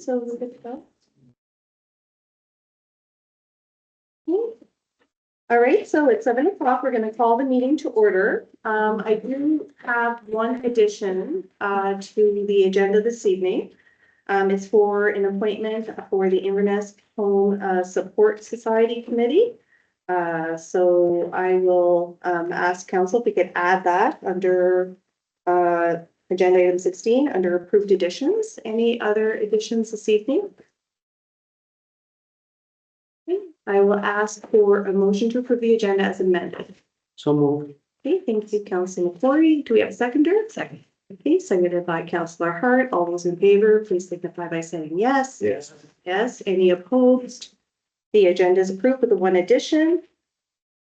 so we're good to go. All right, so at 7 o'clock, we're going to call the meeting to order. I do have one addition to the agenda this evening. It's for an appointment for the Inverness Home Support Society Committee. So I will ask council if we could add that under agenda item 16 under approved additions. Any other additions this evening? Okay, I will ask for a motion to approve the agenda as amended. So moved. Okay, thank you, Councillor McClory. Do we have a seconder? Second. Okay, seconded by Councillor Hart. All those in favor, please signify by saying yes. Yes. Yes. Any opposed? The agenda is approved with the one addition.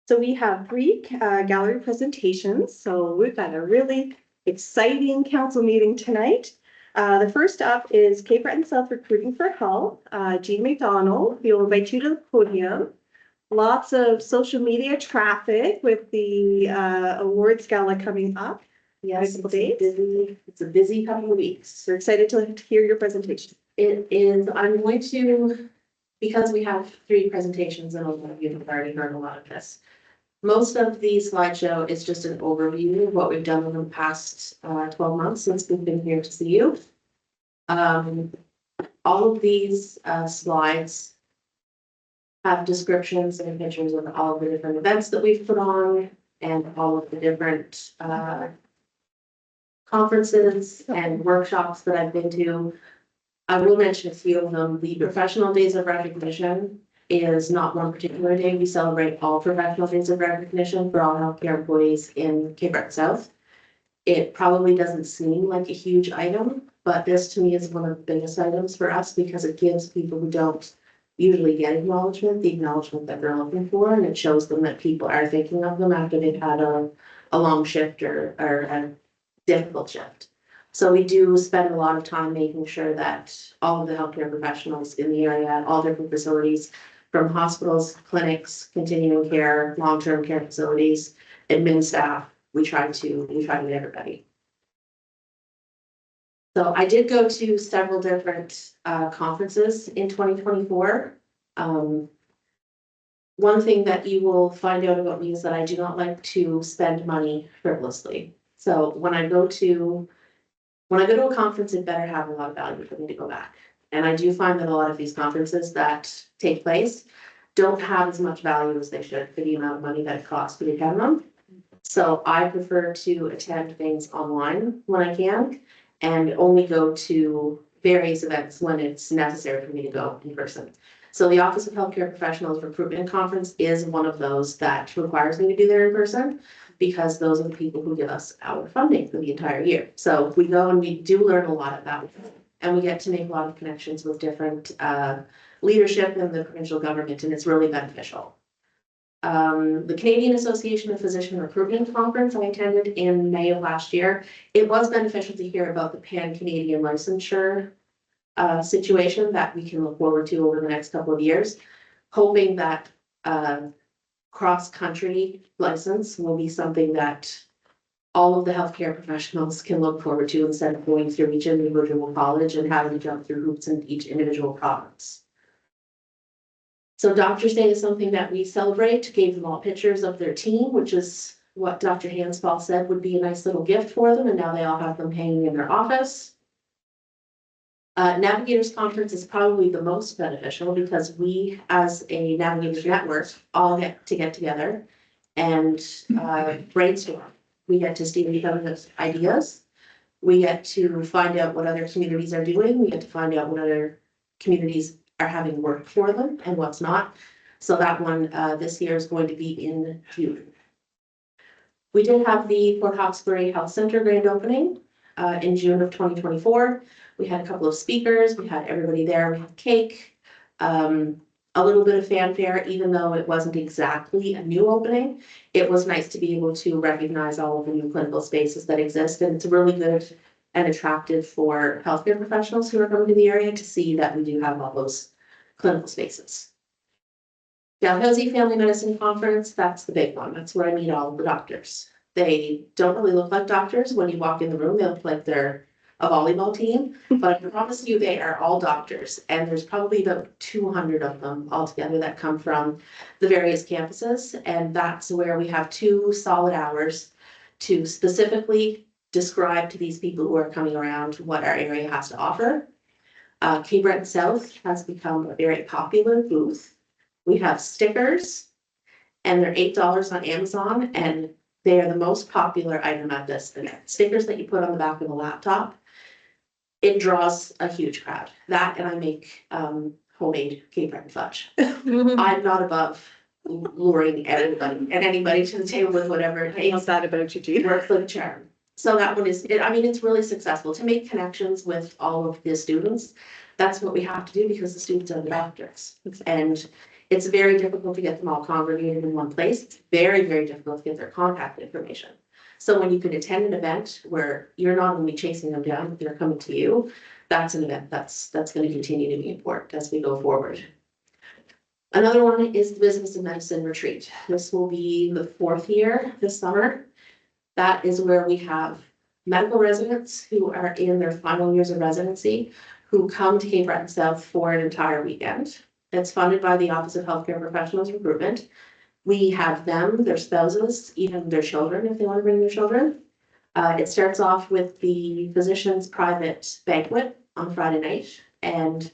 So we have three gallery presentations. So we've got a really exciting council meeting tonight. The first up is Cape Breton South Recruiting for Health. Jean McDonald, we'll invite you to the podium. Lots of social media traffic with the awards gala coming up. Yes, it's a busy couple of weeks. We're excited to hear your presentation. It is, I'm going to, because we have three presentations and a lot of you have already heard a lot of this. Most of the slideshow is just an overview of what we've done in the past 12 months since we've been here to see you. All of these slides have descriptions and pictures of all of the different events that we've put on and all of the different conferences and workshops that I've been to. I will mention a few of them. The Professional Days of Recognition is not one particular day. We celebrate all professional days of recognition for all healthcare employees in Cape Breton South. It probably doesn't seem like a huge item, but this to me is one of the biggest items for us because it gives people who don't usually get acknowledgement, the acknowledgement that they're looking for, and it shows them that people are thinking of them after they've had a long shift or a difficult shift. So we do spend a lot of time making sure that all of the healthcare professionals in the area at all different facilities, from hospitals, clinics, continuing care, long-term care facilities, admin staff, we try to get everybody. So I did go to several different conferences in 2024. One thing that you will find out about me is that I do not like to spend money frivolously. So when I go to a conference, it better have a lot of value for me to go back. And I do find that a lot of these conferences that take place don't have as much value as they should for the amount of money that it costs to attend them. So I prefer to attend things online when I can and only go to various events when it's necessary for me to go in person. So the Office of Healthcare Professionals Recruitment Conference is one of those that requires me to be there in person because those are the people who give us our funding for the entire year. So we go and we do learn a lot about it, and we get to make a lot of connections with different leadership in the provincial government, and it's really beneficial. The Canadian Association of Physician Recruitment Conference I attended in May of last year. It was beneficial to hear about the Pan-Canadian licensure situation that we can look forward to over the next couple of years, hoping that cross-country license will be something that all of the healthcare professionals can look forward to instead of going through each individual college and having to jump through hoops in each individual province. So Doctor's Day is something that we celebrate, gave them all pictures of their team, which is what Dr. Hansfall said would be a nice little gift for them, and now they all have them hanging in their office. Navigators Conference is probably the most beneficial because we, as a Navigators network, all get together and brainstorm. We get to steal each other's ideas. We get to find out what other communities are doing. We get to find out what other communities are having work for them and what's not. So that one this year is going to be in June. We did have the Port Hawkesbury Health Center grand opening in June of 2024. We had a couple of speakers, we had everybody there, we had cake, a little bit of fanfare, even though it wasn't exactly a new opening. It was nice to be able to recognize all of the new clinical spaces that exist, and it's really good and attractive for healthcare professionals who are coming to the area to see that we do have all those clinical spaces. Dalhousie Family Medicine Conference, that's the big one. That's where I meet all of the doctors. They don't really look like doctors. When you walk in the room, they look like they're a volleyball team, but I promise you, they are all doctors, and there's probably about 200 of them altogether that come from the various campuses, and that's where we have 2 solid hours to specifically describe to these people who are coming around what our area has to offer. Cape Breton South has become a very popular booth. We have stickers, and they're $8 on Amazon, and they are the most popular item at this event. Stickers that you put on the back of a laptop. It draws a huge crowd. That, and I make homemade Cape Breton fudge. I'm not above luring everybody and anybody to the table with whatever it I love takes. that about you, Jean. Works like a charm. So that one is, I mean, it's really successful to make connections with all of the students. That's what we have to do because the students are the doctors. And it's very difficult to get them all congregated in one place. It's very, very difficult to get their contact information. So when you can attend an event where you're not only chasing them down, but they're coming to you, that's an event that's going to continue to be important as we go forward. Another one is the Business and Medicine Retreat. This will be the 4th year this summer. That is where we have medical residents who are in their final years of residency who come to Cape Breton South for an entire weekend. It's funded by the Office of Healthcare Professionals Recruitment. We have them, their spouses, even their children, if they want to bring their children. It starts off with the physician's private banquet on Friday night, and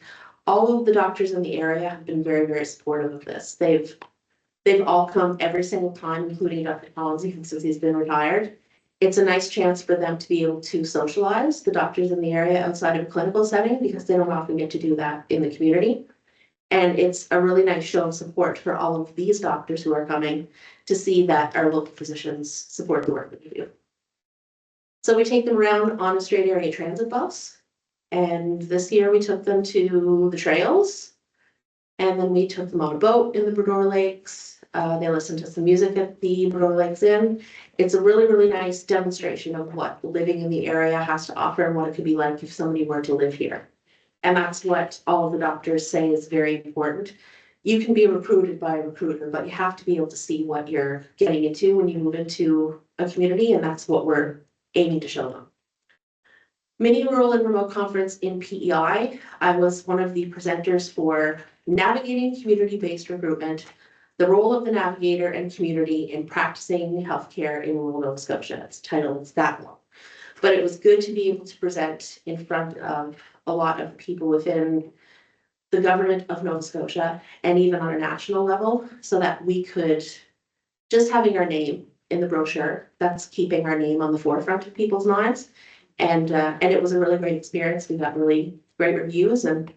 all of the doctors in the area have been very, very supportive of this. They've all come every single time, including Dr. Collins, since he's been retired. It's a nice chance for them to be able to socialize the doctors in the area outside of a clinical setting, because they don't often get to do that in the community. And it's a really nice show of support for all of these doctors who are coming to see that our local physicians support the work that we do. So we take them around on a straight area transit bus. And this year we took them to the trails. And then we took them on a boat in the Bredor Lakes. They listened to some music at the Bredor Lakes Inn. It's a really, really nice demonstration of what living in the area has to offer and what it could be like if somebody were to live here. And that's what all of the doctors say is very important. You can be recruited by a recruiter, but you have to be able to see what you're getting into when you move into a community, and that's what we're aiming to show them. Mini Rural and Remote Conference in PEI. I was one of the presenters for Navigating Community-Based Recruitment, the role of the navigator and community in practicing healthcare in rural Nova Scotia. It's titled, it's that one. But it was good to be able to present in front of a lot of people within the government of Nova Scotia and even on a national level, so that we could, just having our name in the brochure, that's keeping our name on the forefront of people's minds. And it was a really great experience. We got really great reviews, and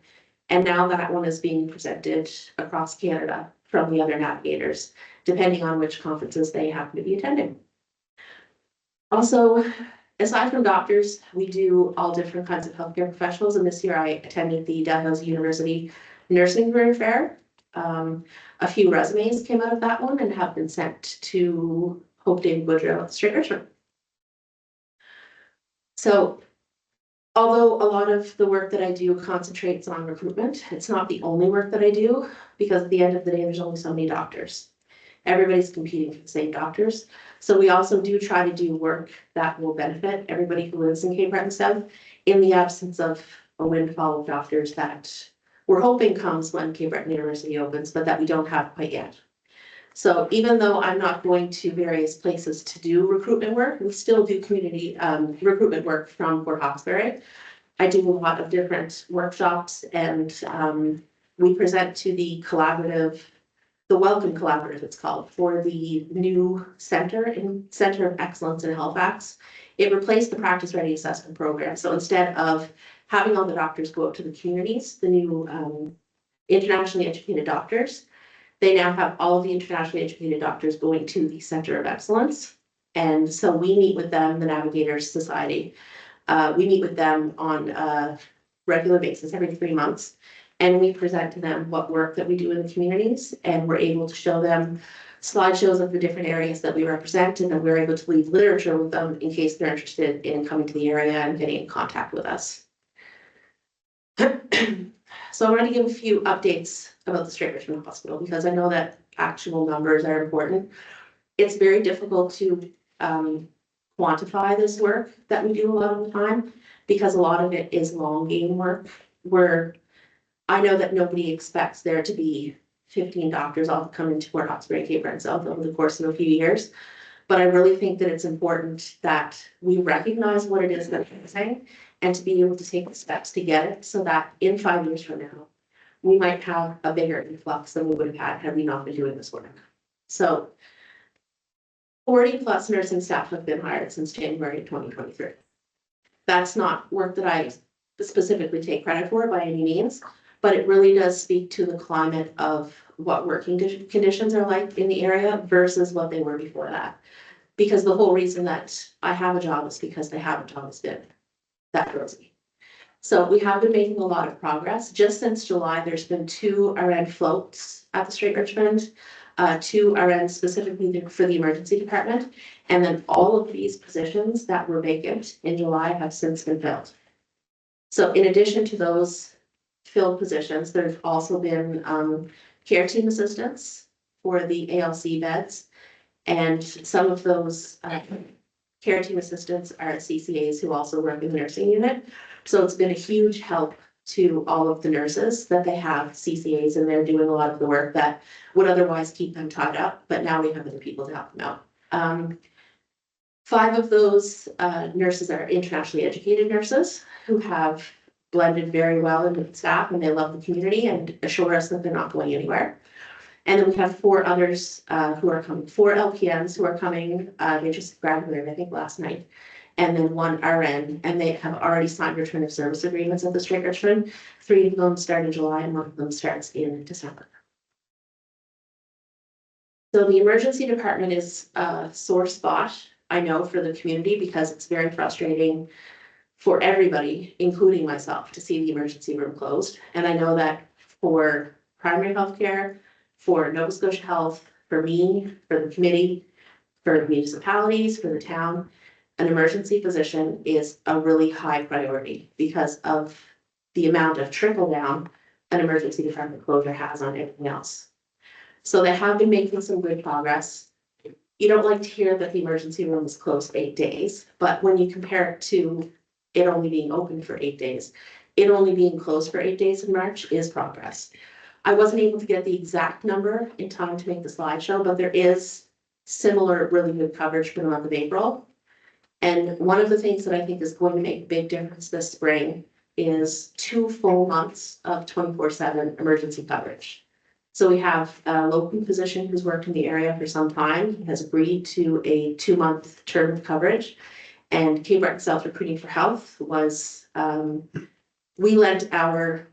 now that one is being presented across Canada from the other navigators, depending on which conferences they happen to be attending. Also, aside from doctors, we do all different kinds of healthcare professionals, and this year I attended the Dalhousie University Nursing Career Fair. A few resumes came out of that one and have been sent to Hope David Woodrow at Straight Richmond. So, although a lot of the work that I do concentrates on recruitment, it's not the only work that I do, because at the end of the day, there's only so many doctors. Everybody's competing for the same doctors. So we also do try to do work that will benefit everybody who lives in Cape Breton South, in the absence of a windfall of doctors that we're hoping comes when Cape Breton University opens, but that we don't have quite yet. So even though I'm not going to various places to do recruitment work, we still do community recruitment work from Port Hawkesbury. I do a lot of different workshops, and we present to the collaborative, the Welcome Collaborative it's called, for the new Center of Excellence in Halifax. It replaced the Practice Ready Assessment Program. So instead of having all the doctors go out to the communities, the new internationally educated doctors, they now have all of the internationally educated doctors going to the Center of Excellence. And so we meet with them, the Navigators Society. We meet with them on a regular basis every 3 months. And we present to them what work that we do in the communities. And we're able to show them slideshows of the different areas that we represent. And then we're able to leave literature with them in case they're interested in coming to the area and getting in contact with us. So I'm going to give a few updates about the Straight Richmond Hospital, because I know that actual numbers are important. It's very difficult to quantify this work that we do a lot of the time, because a lot of it is long game work, where I know that nobody expects there to be 15 doctors all coming to Port Hawkesbury, Cape Breton South over the course of a few years. But I really think that it's important that we recognize what it is that we're saying and to be able to take the steps to get it so that in 5 years from now, we might have a bigger influx than we would have had we not been doing this work. So 40+ nursing staff have been hired since January 2023. That's not work that I specifically take credit for by any means, but it really does speak to the climate of what working conditions are like in the area versus what they were before that. Because the whole reason that I have a job is because they haven't always been that rosy. So we have been making a lot of progress. Just since July, there's been 2 RN floats at the Straight Richmond, 2 RN specifically for the emergency department. And then all of these positions that were vacant in July have since been filled. So in addition to those filled positions, there's also been care team assistants for the ALC beds. And some of those care team assistants are CCAs who also work in the nursing unit. So it's been a huge help to all of the nurses that they have CCAs and they're doing a lot of the work that would otherwise keep them tied up, but now we have other people to help them out. 5 of those nurses are internationally educated nurses who have blended very well into the staff and they love the community and assure us that they're not going anywhere. And then we have 4 others who are coming, 4 LPNs who are coming, they just graduated, I think, last night. And then 1 RN, and they have already signed return of service agreements at the Straight Richmond. 3 of them start in July and 1 of them starts in December. So the emergency department is a sore spot, I know, for the community because it's very frustrating for everybody, including myself, to see the emergency room closed. And I know that for primary health care, for Nova Scotia Health, for me, for the committee, for municipalities, for the town, an emergency physician is a really high priority because of the amount of trickle down an emergency department closure has on everything else. So they have been making some good progress. You don't like to hear that the emergency room is closed 8 days, but when you compare it to it only being open for 8 days, it only being closed for 8 days in March is progress. I wasn't able to get the exact number in time to make the slideshow, but there is similar really good coverage for the month of April. And one of the things that I think is going to make a big difference this spring is 2 full months of 24/7 emergency coverage. So we have a local physician who's worked in the area for some time. He has agreed to a 2-month term of coverage. And Cape Breton South Recruiting for Health was, we lent our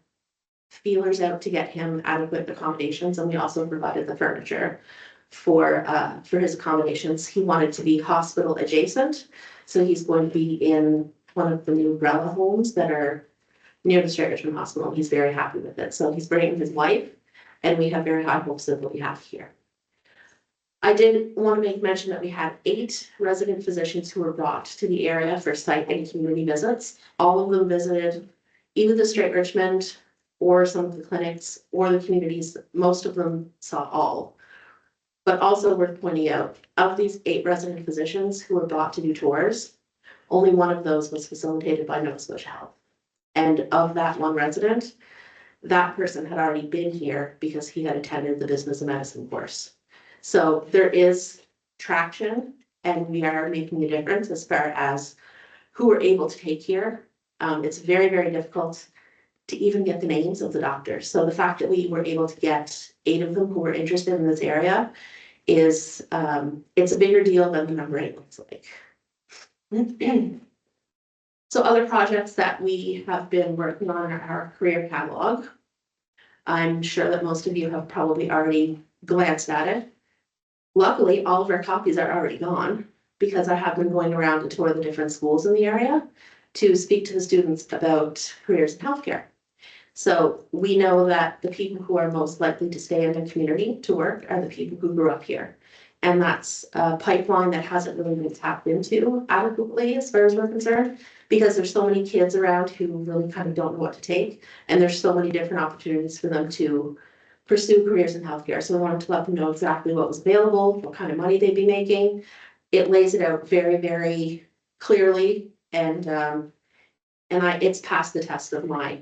feelers out to get him adequate accommodations, and we also provided the furniture for his accommodations. He wanted to be hospital adjacent, so he's going to be in one of the new Umbrella homes that are near the Straight Richmond Hospital. He's very happy with it, so he's bringing his wife, and we have very high hopes of what we have here. I did want to make mention that we had 8 resident physicians who were brought to the area for site and community visits. All of them visited either the Straight Richmond or some of the clinics or the communities. Most of them saw all. But also worth pointing out, of these 8 resident physicians who were brought to do tours, only 1 of those was facilitated by Nova Scotia Health. And of that 1 resident, that person had already been here because he had attended the business and medicine course. So there is traction and we are making a difference as far as who we're able to take here. It's very, very difficult to even get the names of the doctors. So the fact that we were able to get 8 of them who were interested in this area is, it's a bigger deal than the number 8 looks like. So other projects that we have been working on are our career catalog. I'm sure that most of you have probably already glanced at it. Luckily, all of our copies are already gone because I have been going around to tour the different schools in the area to speak to the students about careers in healthcare. So we know that the people who are most likely to stay in the community to work are the people who grew up here. And that's a pipeline that hasn't really been tapped into adequately as far as we're concerned, because there's so many kids around who really kind of don't know what to take. And there's so many different opportunities for them to pursue careers in healthcare. So we wanted to let them know exactly what was available, what kind of money they'd be making. It lays it out very, very clearly. And And it's passed the test of my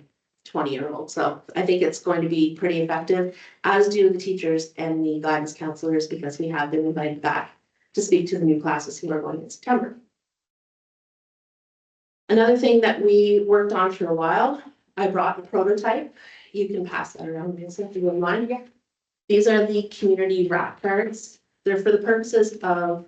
20-year-old. So I think it's going to be pretty effective, as do the teachers and the guidance counselors, because we have been invited back to speak to the new classes who are going in September. Another thing that we worked on for a while, I brought a prototype. You can pass that around, Lisa, if you wouldn't mind. Yeah. These are the community wrap cards. They're for the purposes of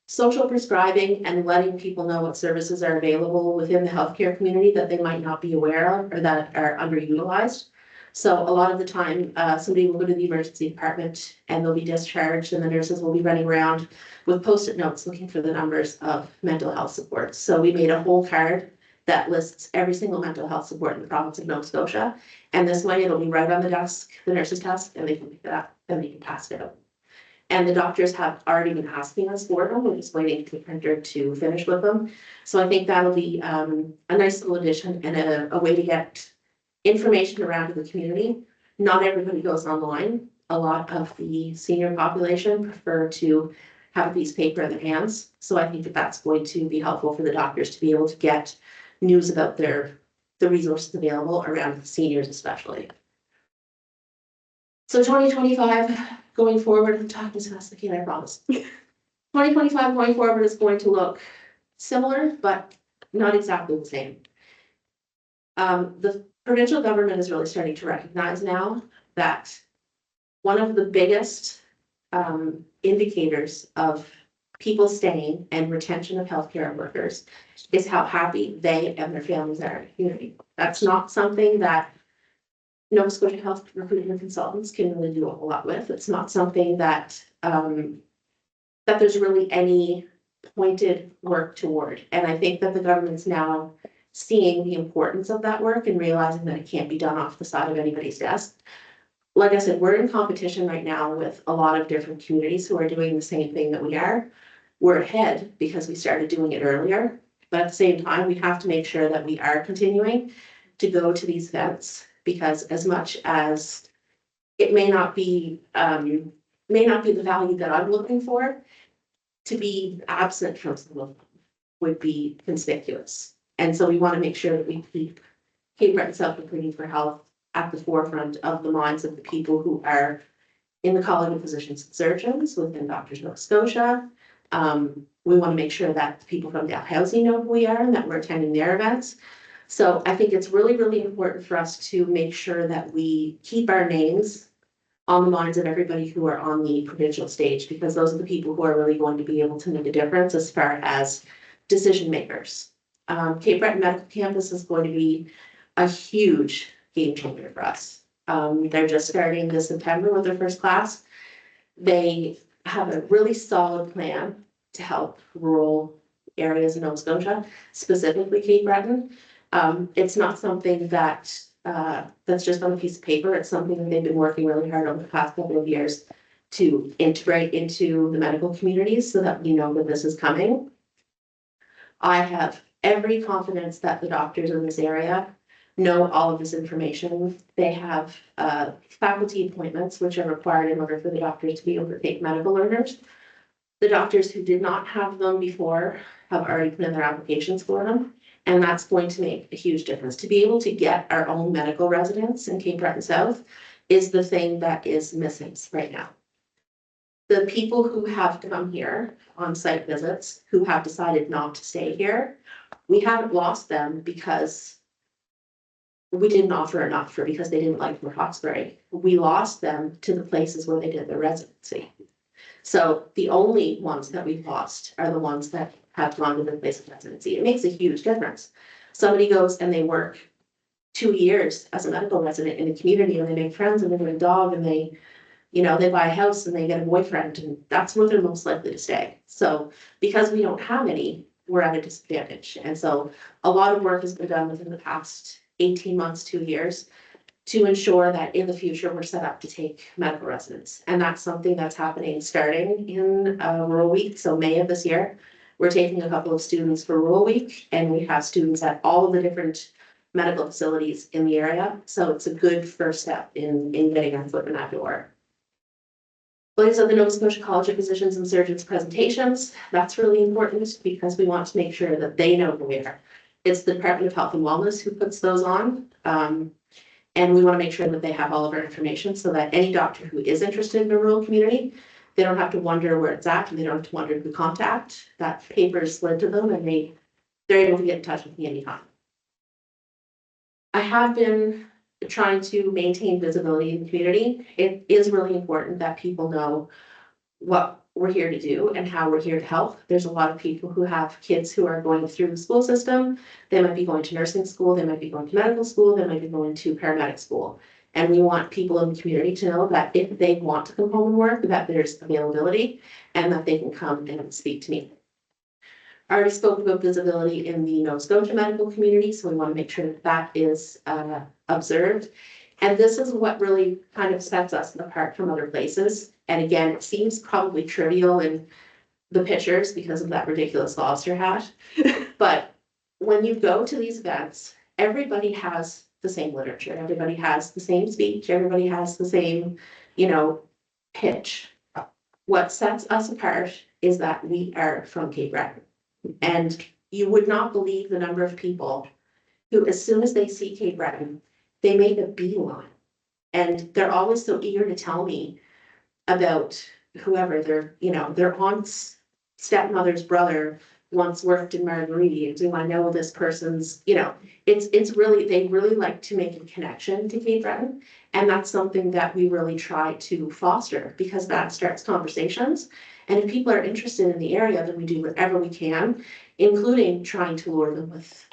social prescribing and letting people know what services are available within the healthcare community that they might not be aware of or that are underutilized. So a lot of the time, somebody will go to the emergency department and they'll be discharged, and the nurses will be running around with Post-it notes looking for the numbers of mental health supports. So we made a whole card that lists every single mental health support in the province of Nova Scotia. And this way it'll be right on the desk, the nurse's desk, and they can pick it up and they can pass it out. And the doctors have already been asking us for them. We're just waiting for the printer to finish with them. So I think that'll be a nice little addition and a way to get information around to the community. Not everybody goes online. A lot of the senior population prefer to have a piece of paper in their hands. So I think that that's going to be helpful for the doctors to be able to get news about the resources available around the seniors especially. So 2025 going forward, I'm talking as fast as I can, I promise. 2025 going forward is going to look similar, but not exactly the same. The provincial government is really starting to recognize now that one of the biggest indicators of people staying and retention of healthcare workers is how happy they and their families are in the community. That's not something that Nova Scotia Health Recruitment Consultants can really do a whole lot with. It's not something that that there's really any pointed work toward. And I think that the government's now seeing the importance of that work and realizing that it can't be done off the side of anybody's desk. Like I said, we're in competition right now with a lot of different communities who are doing the same thing that we are. We're ahead because we started doing it earlier, but at the same time, we have to make sure that we are continuing to go to these events, because as much as it may not be the value that I'm looking for, to be absent from some of them would be conspicuous. And so we want to make sure that we keep Cape Breton South Recruiting for Health at the forefront of the minds of the people who are in the College of Physicians and Surgeons within Doctors Nova Scotia. We want to make sure that people from Dalhousie know who we are and that we're attending their events. So I think it's really, really important for us to make sure that we keep our names on the minds of everybody who are on the provincial stage, because those are the people who are really going to be able to make a difference as far as decision makers. Cape Breton Medical Campus is going to be a huge game changer for us. They're just starting this September with their first class. They have a really solid plan to help rural areas in Nova Scotia, specifically Cape Breton. It's not something that that's just on a piece of paper. It's something that they've been working really hard over the past couple of years to integrate into the medical communities so that we know that this is coming. I have every confidence that the doctors in this area know all of this information. They have faculty appointments, which are required in order for the doctors to be able to take medical learners. The doctors who did not have them before have already put in their applications for them. And that's going to make a huge difference. To be able to get our own medical residents in Cape Breton South is the thing that is missing right now. The people who have come here on site visits, who have decided not to stay here, we haven't lost them because we didn't offer enough or because they didn't like Port Hawkesbury. We lost them to the places where they did their residency. So the only ones that we've lost are the ones that have gone to the place of residency. It makes a huge difference. Somebody goes and they work 2 years as a medical resident in the community, and they make friends and they get a dog, and they, you know, they buy a house and they get a boyfriend, and that's where they're most likely to stay. So because we don't have any, we're at a disadvantage. And so a lot of work has been done within the past 18 months, 2 years, to ensure that in the future we're set up to take medical residents. And that's something that's happening starting in Rural Week. So May of this year, we're taking a couple of students for Rural Week, and we have students at all of the different medical facilities in the area. So it's a good first step in getting our foot in that door. These are the Nova Scotia College of Physicians and Surgeons presentations. That's really important because we want to make sure that they know who we are. It's the Department of Health and Wellness who puts those on. And we want to make sure that they have all of our information so that any doctor who is interested in a rural community, they don't have to wonder where it's at, and they don't have to wonder who to contact. That paper is slid to them, and they're able to get in touch with me anytime. I have been trying to maintain visibility in the community. It is really important that people know what we're here to do and how we're here to help. There's a lot of people who have kids who are going through the school system. They might be going to nursing school, they might be going to medical school, they might be going to paramedic school. And we want people in the community to know that if they want to come home and work, that there's availability and that they can come and speak to me. I already spoke about visibility in the Nova Scotia medical community, so we want to make sure that that is observed. And this is what really kind of sets us apart from other places. And again, it seems probably trivial in the pictures because of that ridiculous lobster hat. But when you go to these events, everybody has the same literature, everybody has the same speech, everybody has the same, pitch. What sets us apart is that we are from Cape Breton. And you would not believe the number of people who, as soon as they see Cape Breton, they make a beeline. And they're always so eager to tell me about whoever their aunt's stepmother's brother once worked in Marguerite. Do I know this person's, it's really, they really like to make a connection to Cape Breton. And that's something that we really try to foster because that starts conversations. And if people are interested in the area, then we do whatever we can, including trying to lure them with,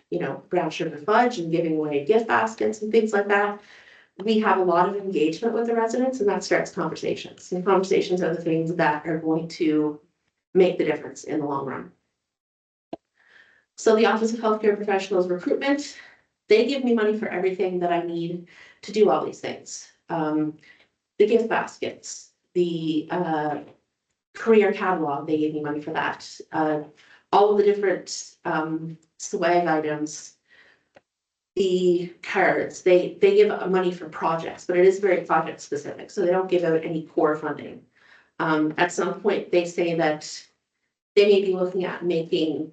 brown sugar fudge and giving away gift baskets and things like that. We have a lot of engagement with the residents, and that starts conversations. And conversations are the things that are going to make the difference in the long run. So the Office of Healthcare Professionals Recruitment, they give me money for everything that I need to do all these things. The gift baskets, the career catalog, they gave me money for that. All of the different swag items, the cards, they give money for projects, but it is very project specific, so they don't give out any core funding. At some point, they say that they may be looking at making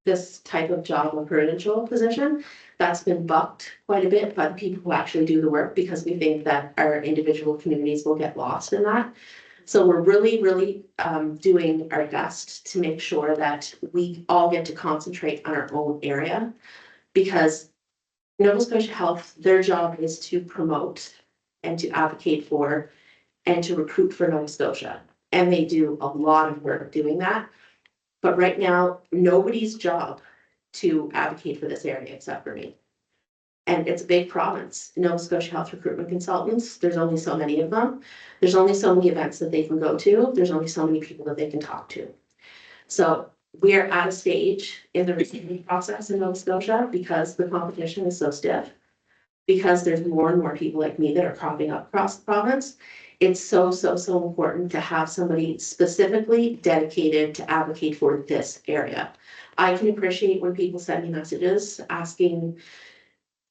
this type of job a credential position. That's been bucked quite a bit by the people who actually do the work because we think that our individual communities will get lost in that. So we're really, really doing our best to make sure that we all get to concentrate on our own area because Nova Scotia Health, their job is to promote and to advocate for and to recruit for Nova Scotia. And they do a lot of work doing that. But right now, nobody's job to advocate for this area except for me. And it's a big province. Nova Scotia Health Recruitment Consultants, there's only so many of them. There's only so many events that they can go to. There's only so many people that they can talk to. So we are at a stage in the recruitment process in Nova Scotia because the competition is so stiff, because there's more and more people like me that are cropping up across the province. It's so important to have somebody specifically dedicated to advocate for this area. I can appreciate when people send me messages asking,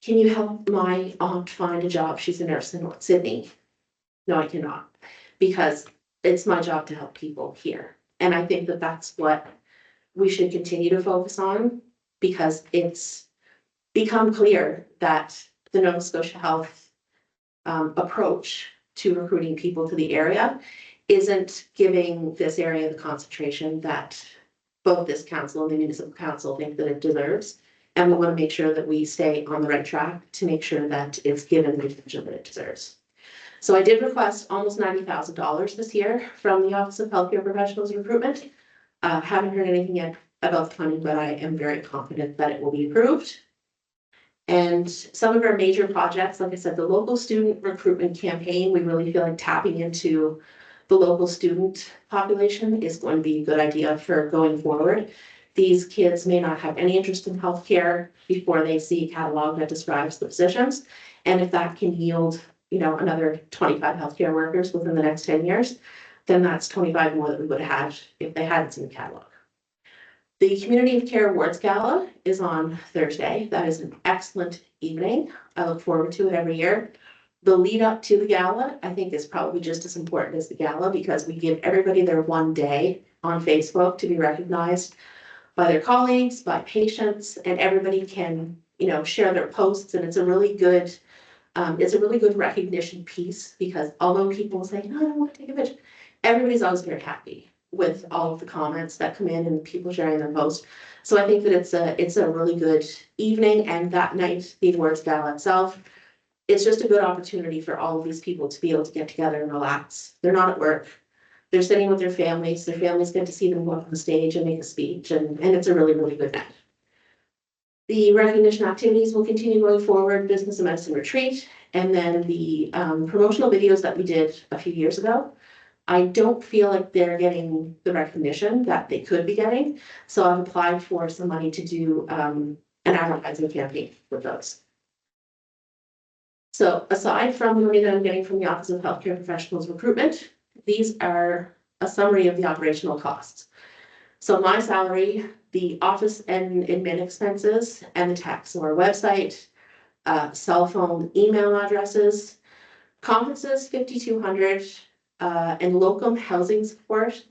can you help my aunt find a job? She's a nurse in North Sydney. No, I cannot, because it's my job to help people here. And I think that that's what we should continue to focus on because it's become clear that the Nova Scotia Health approach to recruiting people to the area isn't giving this area the concentration that both this council and the municipal council think that it deserves. And we want to make sure that we stay on the right track to make sure that it's given the attention that it deserves. So I did request almost $90,000 this year from the Office of Healthcare Professionals Recruitment. Haven't heard anything yet about the funding, but I am very confident that it will be approved. And some of our major projects, like I said, the local student recruitment campaign, we really feel like tapping into the local student population is going to be a good idea for going forward. These kids may not have any interest in healthcare before they see a catalog that describes the positions. And if that can yield, another 25 healthcare workers within the next 10 years, then that's 25 more that we would have had if they hadn't seen the catalog. The Community of Care Awards Gala is on Thursday. That is an excellent evening. I look forward to it every year. The lead up to the gala, I think, is probably just as important as the gala because we give everybody their one day on Facebook to be recognized by their colleagues, by patients, and everybody can, share their posts, and it's a really good recognition piece, because although people say, no, I don't want to take a picture, everybody's always very happy with all of the comments that come in and people sharing their posts. So I think that it's a really good evening, and that night, the awards gala itself, it's just a good opportunity for all of these people to be able to get together and relax. They're not at work. They're sitting with their families get to see them go up on the stage and make a speech, and it's a really, really good night. The recognition activities will continue going forward, business and medicine retreat, and then the promotional videos that we did a few years ago. I don't feel like they're getting the recognition that they could be getting, so I've applied for some money to do an advertising campaign with those. So aside from the money that I'm getting from the Office of Healthcare Professionals Recruitment, these are a summary of the operational costs. So my salary, the office and admin expenses, and the tax, so our website, cell phone, email addresses, conferences, 5,200, and locum housing support.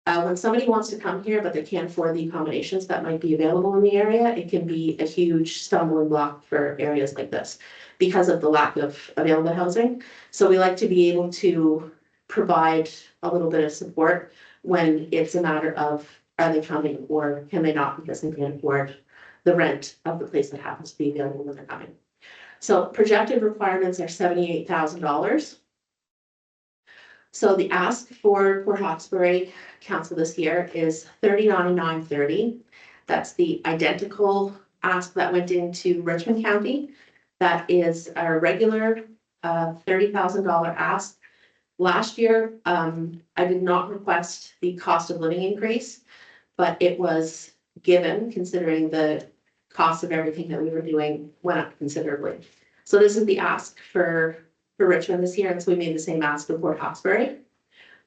When somebody wants to come here, but they can't afford the accommodations that might be available in the area, it can be a huge stumbling block for areas like this because of the lack of available housing. So we like to be able to provide a little bit of support when it's a matter of, are they coming or can they not because they can't afford the rent of the place that happens to be available when they're coming. So projected requirements are $78,000. So the ask for Port Hawkesbury Council this year is $30,930. That's the identical ask that went into Richmond County. That is our regular $30,000 ask. Last year, I did not request the cost of living increase, but it was given considering the cost of everything that we were doing went up considerably. So this is the ask for Richmond this year, and so we made the same ask for Port Hawkesbury.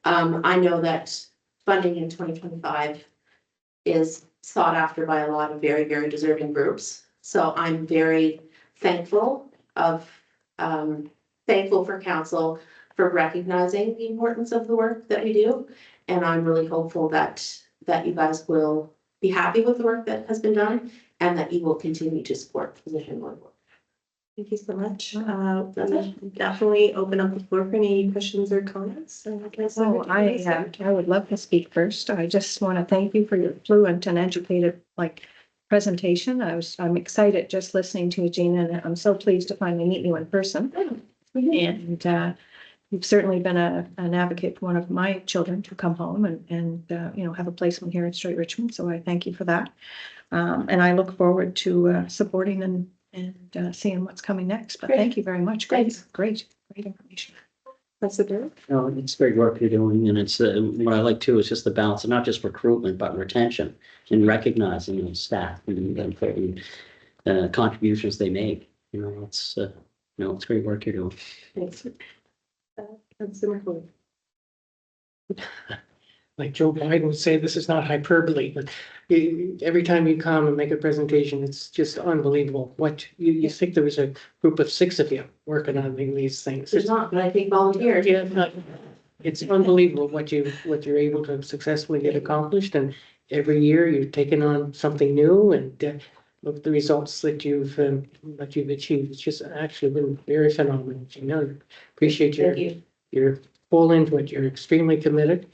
I know that funding in 2025 is sought after by a lot of very, very deserving groups. So I'm very thankful for council for recognizing the importance of the work that we do. And I'm really hopeful that you guys will be happy with the work that has been done and that you will continue to support the position going forward. Thank you so much. Definitely open up the floor for any questions or comments. I would love to speak first. I just want to thank you for your fluent and educated presentation. I'm excited just listening to you, Gina, and I'm so pleased to finally meet you in person. And you've certainly been an advocate for one of my children to come home and have a placement here at Straight Richmond. So I thank you for that. And I look forward to supporting and seeing what's coming next. But thank you very much. Great information. That's the door. No, it's great work you're doing, and it's what I like too is just the balance, and not just recruitment but retention and recognizing staff and important contributions they make. It's it's great work you're doing. Thanks. That's super cool. Like Joe Biden would say, this is not hyperbole, but every time you come and make a presentation, it's just unbelievable. What you think there was a group of 6 of you working on these things. There's not, but I think volunteers. Yeah, it's unbelievable what you're able to successfully get accomplished, and every year you're taking on something new, and look at the results that you've achieved. It's just actually been very phenomenal. Appreciate you're full into it. You're extremely committed.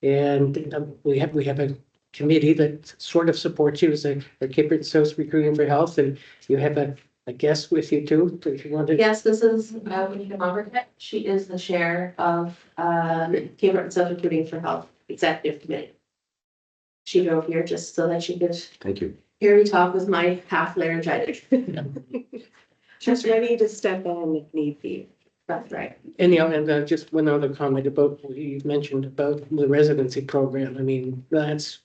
And we have a committee that sort of supports you as a Cape Breton South Recruiting for Health, and you have a guest with you too, if you want to. Yes, this is Monica Lumbercut. She is the chair of Cape Breton South Recruiting for Health Executive Committee. She drove here just so that she could hear me talk with my half laryngitis. Just ready to step in if need be. That's right. And just one other comment about what you mentioned about the residency program. I mean, that's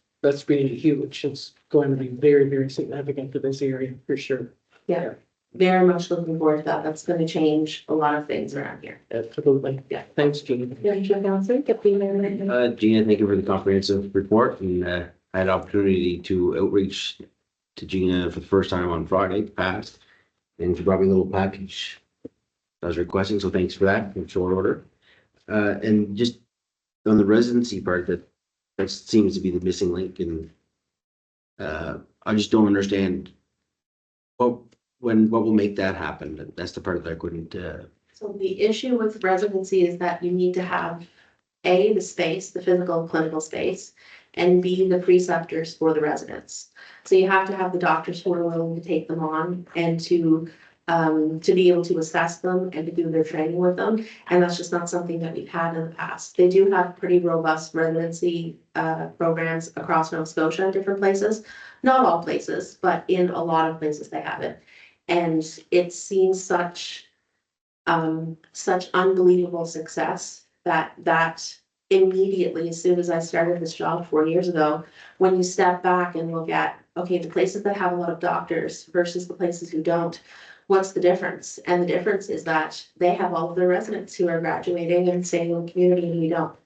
really huge. It's going to be very, very significant to this area for sure. Yeah, very much looking forward to that. That's going to change a lot of things around here. Absolutely. Yeah. Thanks, Gina. Gina, thank you for the comprehensive report, and I had an opportunity to outreach to Gina for the first time on Friday past, and she brought me a little package I was requesting, so thanks for that in short order. And just on the residency part, that seems to be the missing link in I just don't understand what, what will make that happen? That's the part that I couldn't, So the issue with residency is that you need to have A, the space, the physical clinical space, and B, the preceptors for the residents. So you have to have the doctors who are willing to take them on and to be able to assess them and to do their training with them. And that's just not something that we've had in the past. They do have pretty robust residency programs across Nova Scotia in different places. Not all places, but in a lot of places they have it. And it's seen such unbelievable success that immediately, as soon as I started this job 4 years ago, when you step back and look at, okay, the places that have a lot of doctors versus the places who don't, what's the difference? And the difference is that they have all of their residents who are graduating and staying in the community and we don't.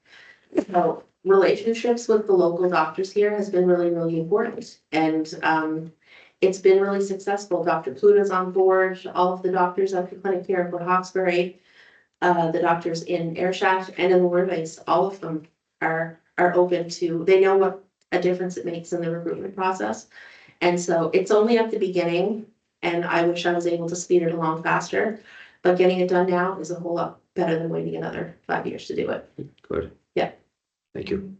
So relationships with the local doctors here has been really, really important. And it's been really successful. Dr. Pluta's on board, all of the doctors at the clinic here in Port Hawkesbury, the doctors in Ayrshire and in Lourdes, all of them are open to, they know what a difference it makes in the recruitment process. And so it's only at the beginning, and I wish I was able to speed it along faster, but getting it done now is a whole lot better than waiting another 5 years to do it. good. Yeah. Thank you.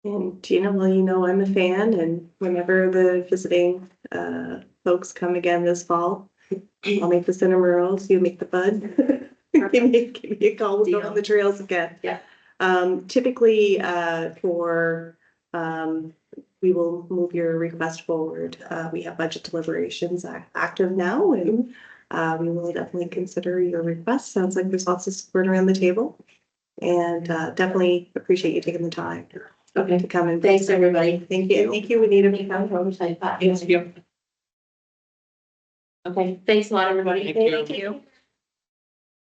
And Gina, well, you know, I'm a fan, and whenever the visiting folks come again this fall, I'll make the cinnamarolls, you make the bud. Give me a call, we'll go on the trails again. Yeah. Typically, we will move your request forward. We have budget deliberations active now, and we will definitely consider your request. Sounds like there's lots of support around the table. And definitely appreciate you taking the time Okay. to come and. Thanks, everybody. Thank you. Thank you, Anita. Make that prototype back. Yes, yep. Okay, thanks a lot, everybody. Thank you.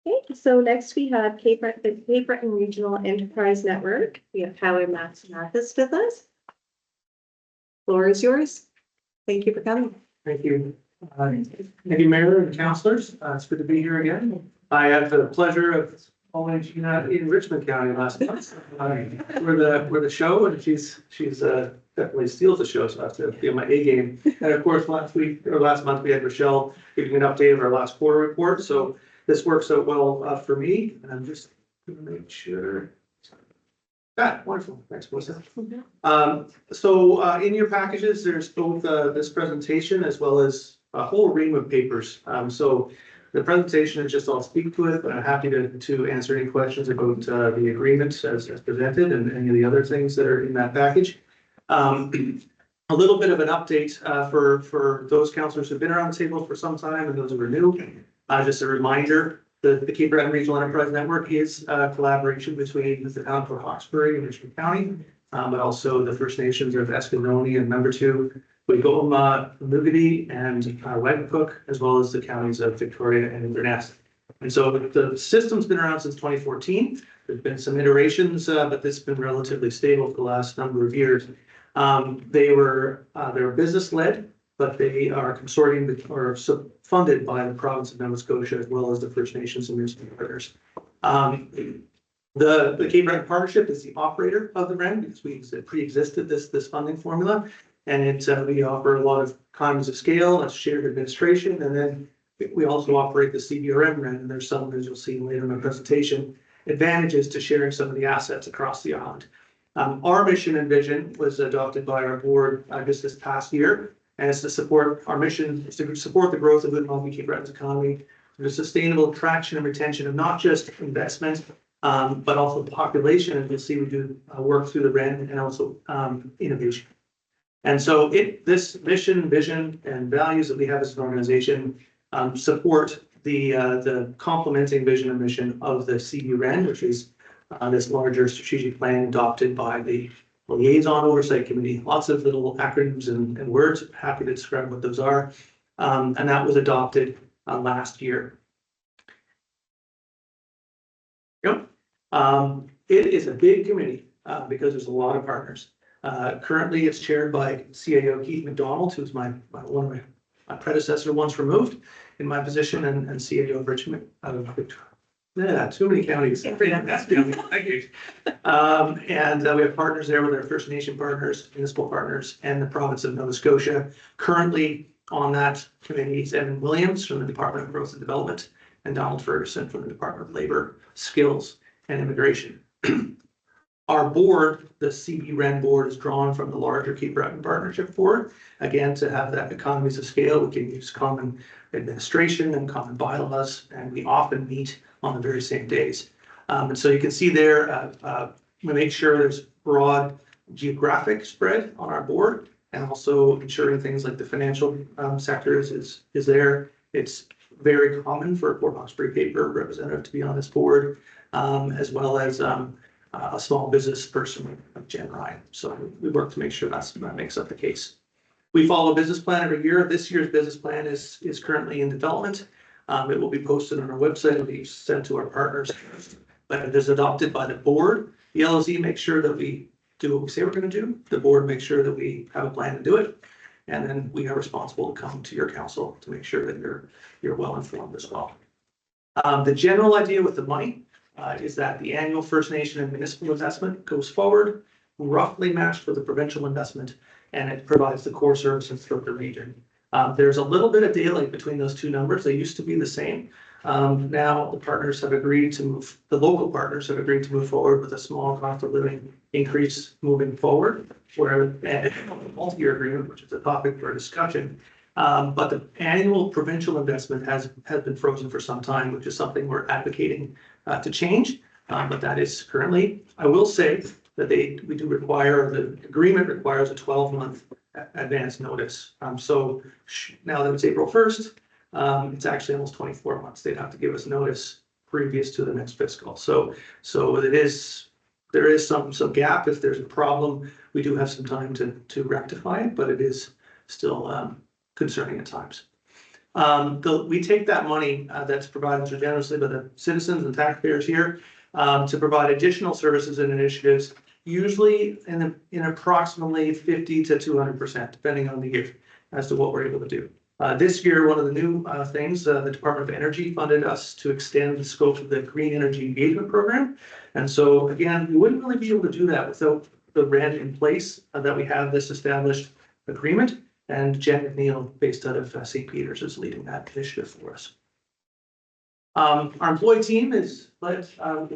Okay, so next we have the Cape Breton Regional Enterprise Network. We have Tyler Mathis with us. Floor is yours. Thank you for coming. Thank you. Thank you, Mayor and councilors. It's good to be here again. I had the pleasure of following Gina in Richmond County last month. We're the show, and she's definitely steals the show, so I have to be on my A game. And of course, last month, we had Rochelle giving an update of our last quarter report. So this works out well for me, and I'm just gonna make sure. Wonderful. Thanks, Melissa. So in your packages, there's both this presentation as well as a whole ream of papers. So the presentation is just, I'll speak to it, but I'm happy to answer any questions about the agreement as presented and any of the other things that are in that package. A little bit of an update for those councillors who've been around the table for some time and those who are new. Just a reminder, the Cape Breton Regional Enterprise Network is a collaboration between the town of Port Hawkesbury and Richmond County, but also the First Nations of Escanoni and Number 2, Wigoma, Nugity, and Waggacook, as well as the counties of Victoria and Inverness. And so the system's been around since 2014. There's been some iterations, but this has been relatively stable for the last number of years. They're business led, but they are consorting or funded by the province of Nova Scotia as well as the First Nations and municipal partners. The Cape Breton Partnership is the operator of the REN because we pre-existed this funding formula, and we offer a lot of economies of scale, a shared administration, and then we also operate the CBRM REN, and there's some, as you'll see later in my presentation, advantages to sharing some of the assets across the island. Our mission and vision was adopted by our board just this past year, and it's to support our mission is to support the growth of Nunavut Cape Breton's economy through the sustainable attraction and retention of not just investment, but also the population. And you'll see we do work through the REN and also innovation. And so this mission, vision, and values that we have as an organization support the complementing vision and mission of the CBREN, which is this larger strategic plan adopted by the Liaison Oversight Committee. Lots of little acronyms and words. Happy to describe what those are. And that was adopted last year. Yep. It is a big committee because there's a lot of partners. Currently, it's chaired by CAO Keith McDonald, who's one of my predecessor once removed in my position, and CAO of Richmond, Yeah, too many counties. That's the only thank you. And we have partners there with our First Nation partners, municipal partners, and the province of Nova Scotia. Currently on that committee is Evan Williams from the Department of Growth and Development and Donald Ferguson from the Department of Labor, Skills and Immigration. Our board, the CB-REN board, is drawn from the larger Cape Breton Partnership Board. Again, to have that economies of scale, we can use common administration and common bylaws, and we often meet on the very same days. And so you can see there, we make sure there's broad geographic spread on our board, and also ensuring things like the financial sectors is there. It's very common for a Port Hawkesbury paper representative to be on this board, as well as a small business person like Jen Ryan. So we work to make sure that makes up the case. We follow a business plan every year. This year's business plan is currently in development. It will be posted on our website. It'll be sent to our partners, but it is adopted by the board. The LOZ makes sure that we do what we say we're going to do. The board makes sure that we have a plan to do it. And then we are responsible to come to your council to make sure that you're well informed as well. The general idea with the money is that the annual First Nation and municipal investment goes forward, roughly matched with the provincial investment, and it provides the core services for the region. There's a little bit of daylight between those two numbers. They used to be the same. Now the partners have agreed to move, the local partners have agreed to move forward with a small cost of living increase moving forward, where a multi-year agreement, which is a topic for discussion. But the annual provincial investment has been frozen for some time, which is something we're advocating to change. But that is currently, I will say that we do require, the agreement requires a 12-month advance notice. So now that it's April 1st, it's actually almost 24 months. They'd have to give us notice previous to the next fiscal. So there is some gap. If there's a problem, we do have some time to rectify it, but it is still concerning at times. We take that money that's provided so generously by the citizens and taxpayers here to provide additional services and initiatives, usually in approximately 50 to 200%, depending on the year, as to what we're able to do. This year, one of the new things, the Department of Energy funded us to extend the scope of the Green Energy Engagement Program. And so again, we wouldn't really be able to do that without the REN in place, that we have this established agreement. And Jen McNeil, based out of St. Peters, is leading that initiative for us. Our employee team is led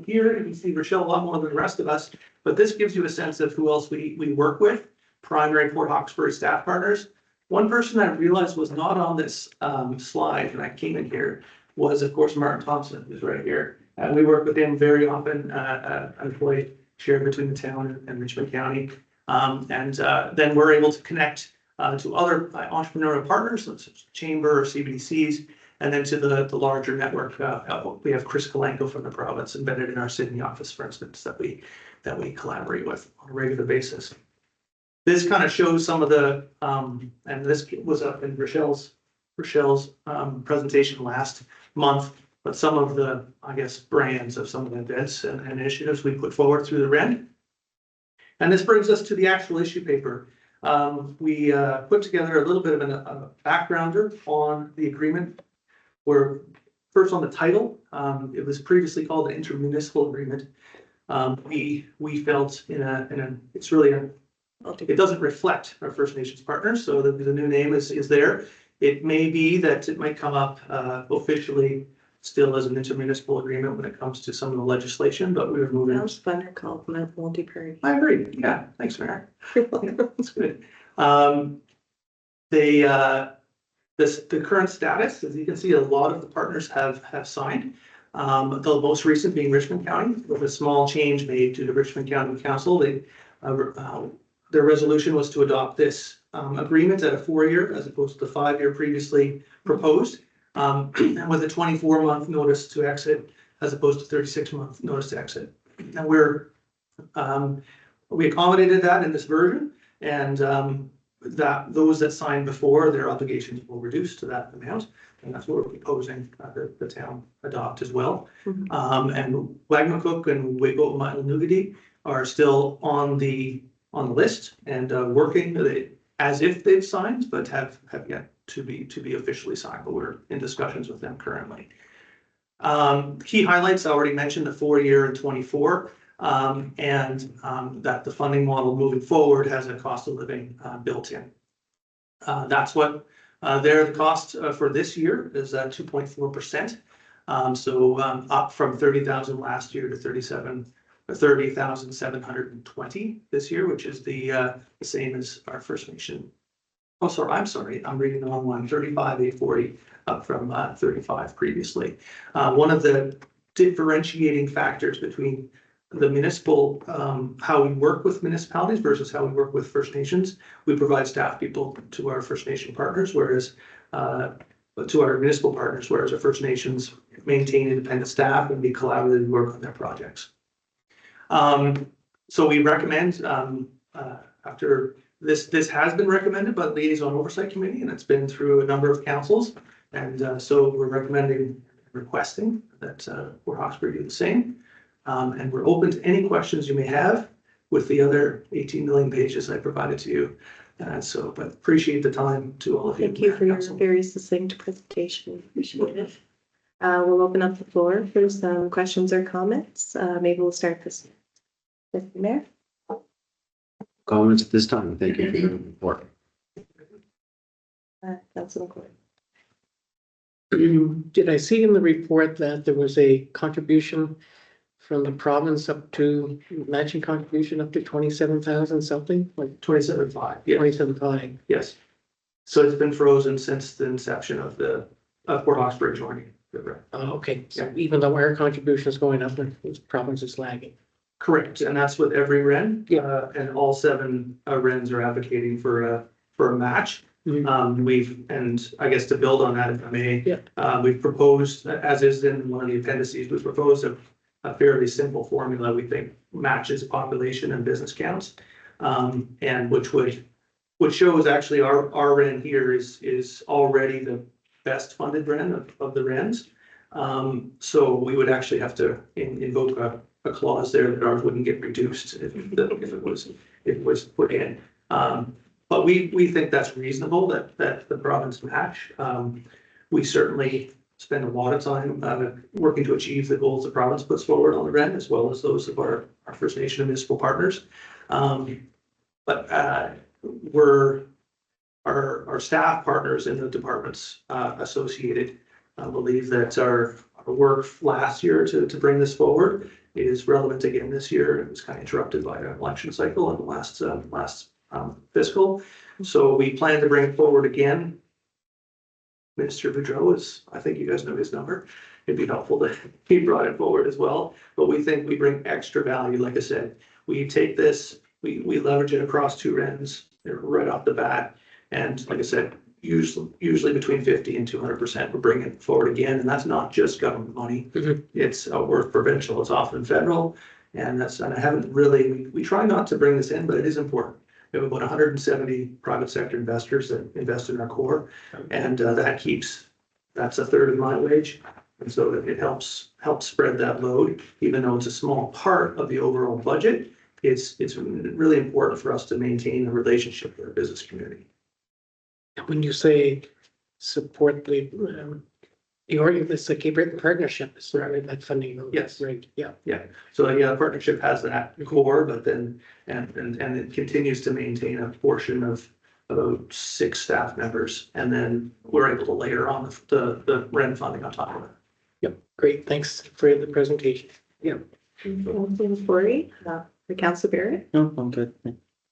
here. You can see Rochelle a lot more than the rest of us, but this gives you a sense of who else we work with. Primary Port Hawkesbury staff partners. One person I realized was not on this slide when I came in here was, of course, Martin Thompson, who's right here. We work with him very often, employee shared between the town and Richmond County. Then we're able to connect to other entrepreneurial partners, such as Chamber or CBDCs, and then to the larger network. We have Chris Kalenko from the province embedded in our Sydney office, for instance, that we collaborate with on a regular basis. This kind of shows some of the, and this was up in Rochelle's presentation last month, but some of the, I guess, brands of some of the events and initiatives we put forward through the REN. And this brings us to the actual issue paper. We put together a little bit of a backgrounder on the agreement. We're first on the title. It was previously called an intermunicipal agreement. We felt it's really it doesn't reflect our First Nations partners, so the new name is there. It may be that it might come up officially still as an intermunicipal agreement when it comes to some of the legislation, but we were moving. Sounds funner called multi-party. I agree. Yeah, thanks, Mary. That's good. The current status, as you can see, a lot of the partners have signed. The most recent being Richmond County, with a small change made to the Richmond County Council. Their resolution was to adopt this agreement at a 4-year as opposed to the 5-year previously proposed, and with a 24-month notice to exit as opposed to 36-month notice to exit. And we accommodated that in this version, and that those that signed before, their obligations will reduce to that amount, and that's what we're proposing the town adopt as well. Mm-hmm. And Wagmatcook and Wiggle-Nugedy are still on the list and working as if they've signed, but have yet to be officially signed. But we're in discussions with them currently. Key highlights, I already mentioned the 4-year and 24, that the funding model moving forward has a cost of living built in. That's what the cost for this year is 2.4%. Up from 30,000 last year to 30,720 this year, which is the same as our First Nation. Oh, sorry, I'm sorry, I'm reading the wrong one. 35,840 up from 35 previously. One of the differentiating factors between the municipal, how we work with municipalities versus how we work with First Nations, we provide staff people to our First Nation partners, whereas to our municipal partners, whereas our First Nations maintain independent staff and be collaborative work on their projects. So we recommend, after this has been recommended by the Liaison Oversight Committee, and it's been through a number of councils. And so we're requesting that Port Hawkesbury do the same. And we're open to any questions you may have with the other 18 million pages I provided to you. But appreciate the time to all of you. Thank you for your very succinct presentation. Appreciate it. We'll open up the floor for some questions or comments. Maybe we'll start this with the Mayor. Comments at this time? Thank you for your report. Councilor McCoy. Did I see in the report that there was a contribution from the province up to, matching contribution up to 27,000 something, like 27.5, yes, 27.5? yes. So it's been frozen since the inception of the Port Hawkesbury joining. Oh, okay, so even though our contribution is going up, the province is lagging. Correct, and that's with every REN. Yeah. And all 7 RENs are advocating for a match. And I guess to build on that, if I may, we've proposed, as is in one of the appendices, we've proposed a fairly simple formula we think matches population and business counts. And which shows actually our REN here is already the best funded REN of the RENs. So we would actually have to invoke a clause there that ours wouldn't get reduced if it was put in. But we think that's reasonable that the province match. We certainly spend a lot of time working to achieve the goals the province puts forward on the REN, as well as those of our First Nation and municipal partners. But our staff partners in the departments associated believe that our work last year to bring this forward is relevant again this year. It was kind of interrupted by an election cycle in the last fiscal. So we plan to bring it forward again. Minister Boudreau is, I think you guys know his number. It'd be helpful to he brought it forward as well. But we think we bring extra value. Like I said, we take this, we leverage it across 2 RENs right off the bat. And like I said, usually between 50 and 200%, we're bringing it forward again. And that's not just government money. It's worth provincial, it's often federal. And I haven't really, we try not to bring this in, but it is important. We have about 170 private sector investors that invest in our core. And that's a third of my wage. And so it helps spread that load, even though it's a small part of the overall budget. It's really important for us to maintain a relationship with our business community. When you say support the Cape Breton partnership, is that funding? Yes. Right, yeah. So yeah, the partnership has that core, but then, and it continues to maintain a portion of about 6 staff members. And then we're able to layer on the REN funding on top of it. Yep, great, thanks for the presentation. Councilor Corey, for Councilor Barrett. No, I'm good.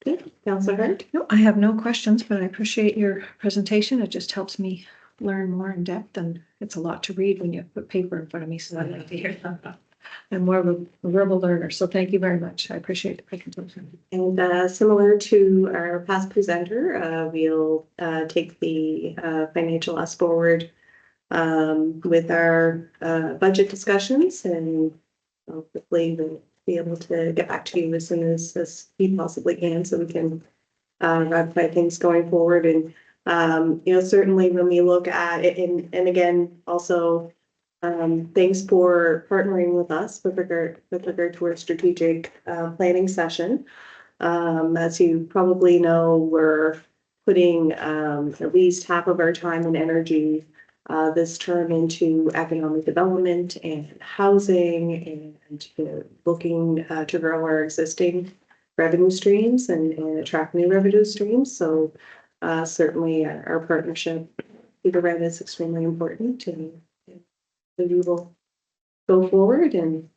Good. Councilor Hart. No, I have no questions, but I appreciate your presentation. It just helps me learn more in depth, and it's a lot to read when you put paper in front of me, so I like to hear that. I'm more of a verbal learner, so thank you very much. I appreciate the presentation. And similar to our past presenter, we'll take the financial us forward with our budget discussions, and hopefully we'll be able to get back to you as soon as we possibly can, so we can ratify things going forward. And certainly when we look at it, and again, also thanks for partnering with us with regard to our strategic planning session. As you probably know, we're putting at least half of our time and energy this term into economic development and housing and looking to grow our existing revenue streams and attract new revenue streams. So certainly our partnership with the Red is extremely important, and we will go forward and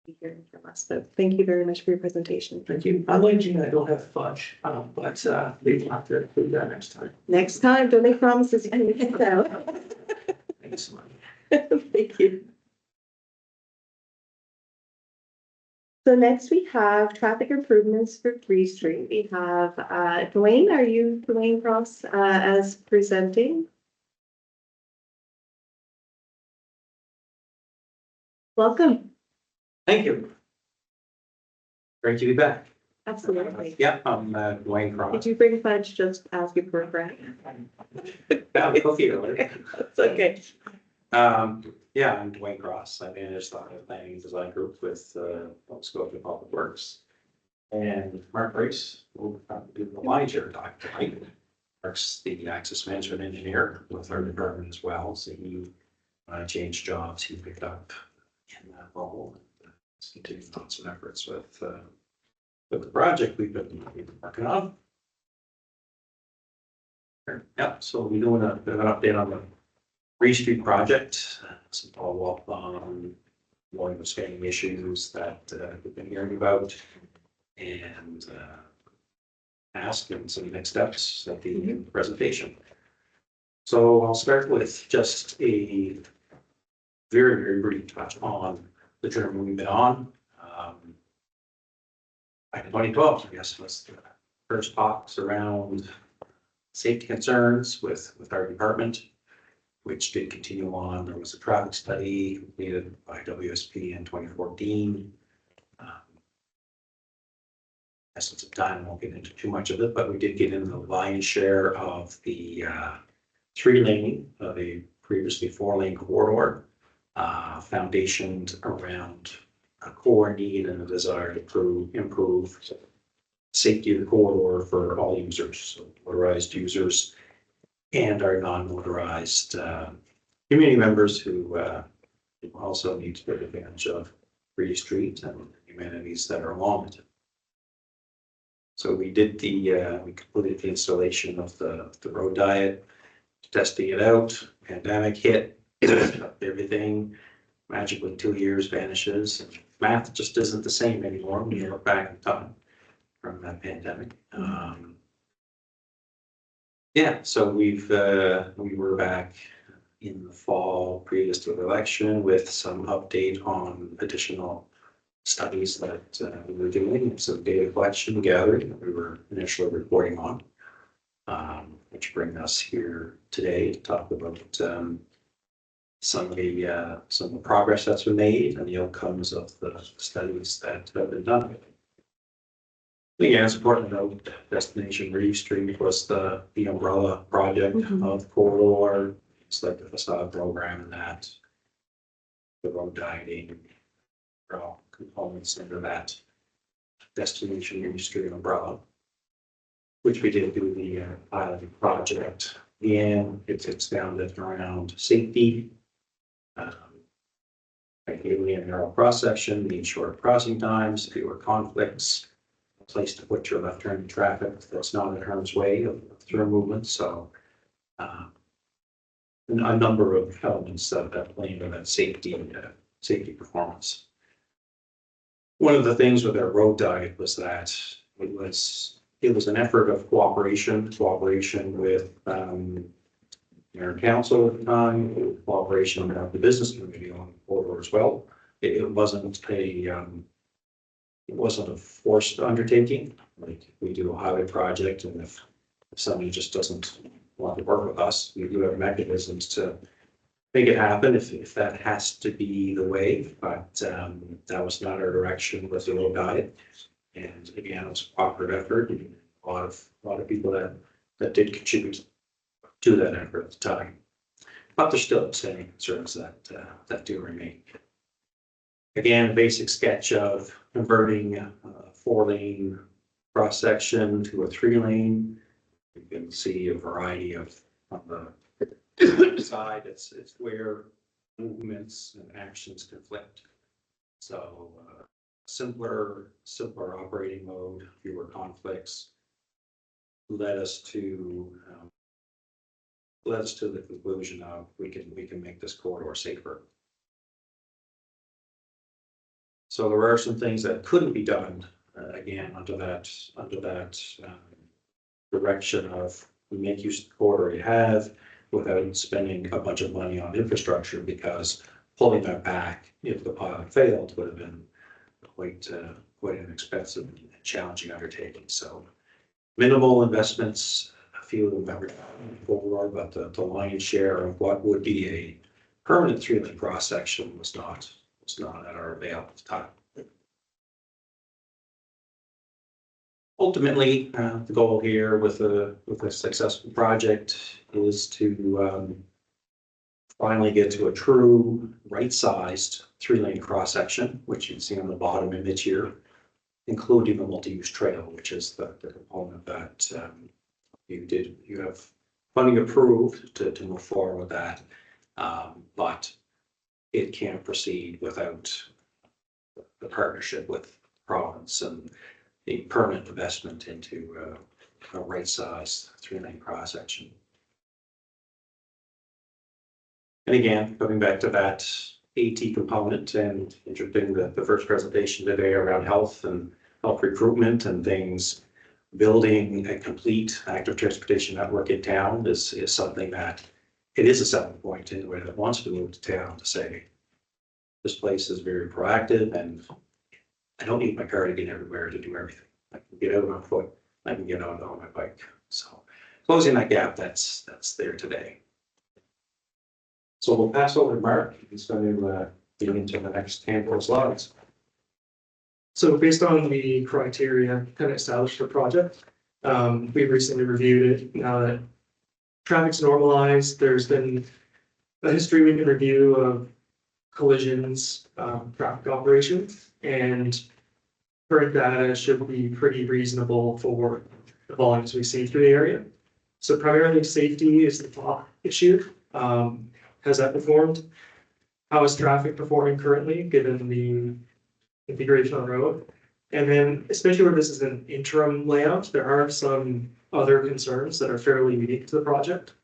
be hearing from us. So thank you very much for your presentation. Thank you. Unlike Gina, I don't have fudge, but we'll have to do that next time. Next time, don't make promises you can get out. Thanks so much. Thank you. So next we have traffic improvements for 3 Street. We have Dwayne, are you Dwayne Cross as presenting? Welcome. Thank you. Great to be back. Absolutely. Yeah, I'm Dwayne Did Cross. you bring fudge? Just ask you for a friend. Got a cookie earlier. It's okay. Yeah, I'm Dwayne Cross. I manage the Highway Planning and Design Group with Nova Scotia Public Works. And Mark Race will do the line share talk tonight. Mark's the access management engineer with our department as well. So he changed jobs. He picked up in that role. He's continuing on some efforts with the project we've been working on. Yeah, so we're doing a bit of an update on the Free Street project, some follow-up on one of the standing issues that we've been hearing about, and asking some next steps at the presentation. So I'll start with just a very, very brief touch on the journey we've been on. Back in 2012, I guess, was the first talks around safety concerns with our department, which did continue on. There was a traffic study completed by WSP in 2014. Essence of time, I won't get into too much of it, but we did get into the lion's share of the 3-lane of a previously 4-lane corridor, foundationed around a core need and a desire to improve safety of the corridor for all users, so motorized users and our non-motorized community members who also need to take advantage of Free Street and the amenities that are along it. So we did we completed the installation of the road diet, testing it out, pandemic hit, everything magically 2 years vanishes. And math just isn't the same anymore when you look back in time from that pandemic. Yeah, so we were back in the fall previous to the election with some update on additional studies that we were doing, some data collection gathering that we were initially reporting on, which bring us here today to talk about some of the progress that's been made and the outcomes of the studies that have been done. Yeah, it's important to note that Destination Reeve Street was the umbrella project of the corridor. It's like the facade program and that the road dieting are all components under that Destination Reeve Street umbrella, which we did do the pilot project. And it's founded around safety, ideally in narrow cross section, mean short crossing times, fewer conflicts, a place to put your left turn traffic that's not in harm's way of through movement. So a number of elements that play into that safety performance. One of the things with our road diet was that it was an effort of cooperation with our council at the time, cooperation with the business community on the corridor as well. It wasn't a forced undertaking. Like we do a highway project, and if somebody just doesn't want to work with us, we do have mechanisms to make it happen if that has to be the way. But that was not our direction with the road diet. And again, it was a cooperative effort. And a lot of people that did contribute to that effort at the time. But there's still outstanding concerns that do remain. Again, a basic sketch of converting a 4-lane cross section to a 3-lane. You can see a variety of the side, it's where movements and actions conflict. So simpler operating mode, fewer conflicts, led us to the conclusion of we can make this corridor safer. So there are some things that couldn't be done again under that direction of make use of the corridor you have without spending a bunch of money on infrastructure, because pulling that back if the pilot failed would have been quite an expensive and challenging undertaking. So minimal investments, a few of them that were forward, but the lion's share of what would be a permanent 3-lane cross section was not at our avail at the time. Ultimately, the goal here with a successful project is to finally get to a true right-sized 3-lane cross section, which you can see on the bottom image here, including the multi-use trail, which is the component that you have funding approved to move forward with that, but it can't proceed without the partnership with the province and the permanent investment into a right-sized 3-lane cross section. And again, coming back to that AT component, and interesting that the first presentation today around health and health recruitment and things, building a complete active transportation network in town is something that it is a selling point in anybody that wants to move to town to say, this place is very proactive and I don't need my car to get everywhere to do everything. I can get out on foot, I can get out on my bike. So closing that gap, that's there today. So we'll pass over to Mark. He's going to get into the next handful of slides. So based on the criteria kind of established for the project, we recently reviewed it. Now that traffic's normalized, there's been a history we can review of collisions, traffic operations, and current data should be pretty reasonable for the volumes we see through the area. So primarily safety is the top issue. Has that performed? How is traffic performing currently, given the configuration on the road? And then, especially where this is an interim layout, there are some other concerns that are fairly unique to the project.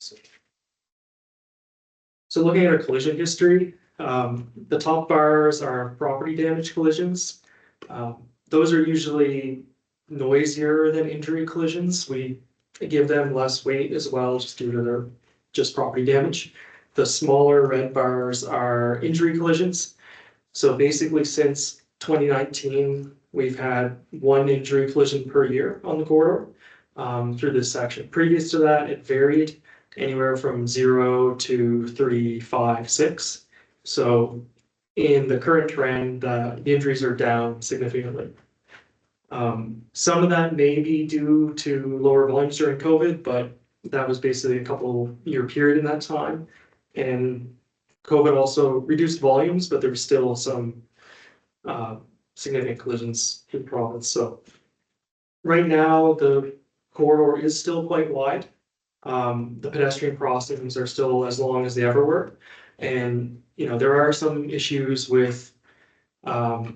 So looking at our collision history, the top bars are property damage collisions. Those are usually noisier than injury collisions. We give them less weight as well, just due to their just property damage. The smaller red bars are injury collisions. So basically since 2019, we've had 1 injury collision per year on the corridor through this section. Previous to that, it varied anywhere from 0 to 3, 5, 6. So in the current trend, the injuries are down significantly. Some of that may be due to lower volumes during COVID, but that was basically a couple-year period in that time. And COVID also reduced volumes, but there was still some significant collisions in the province. So right now, the corridor is still quite wide. The pedestrian crossings are still as long as they ever were. And, there are some issues with the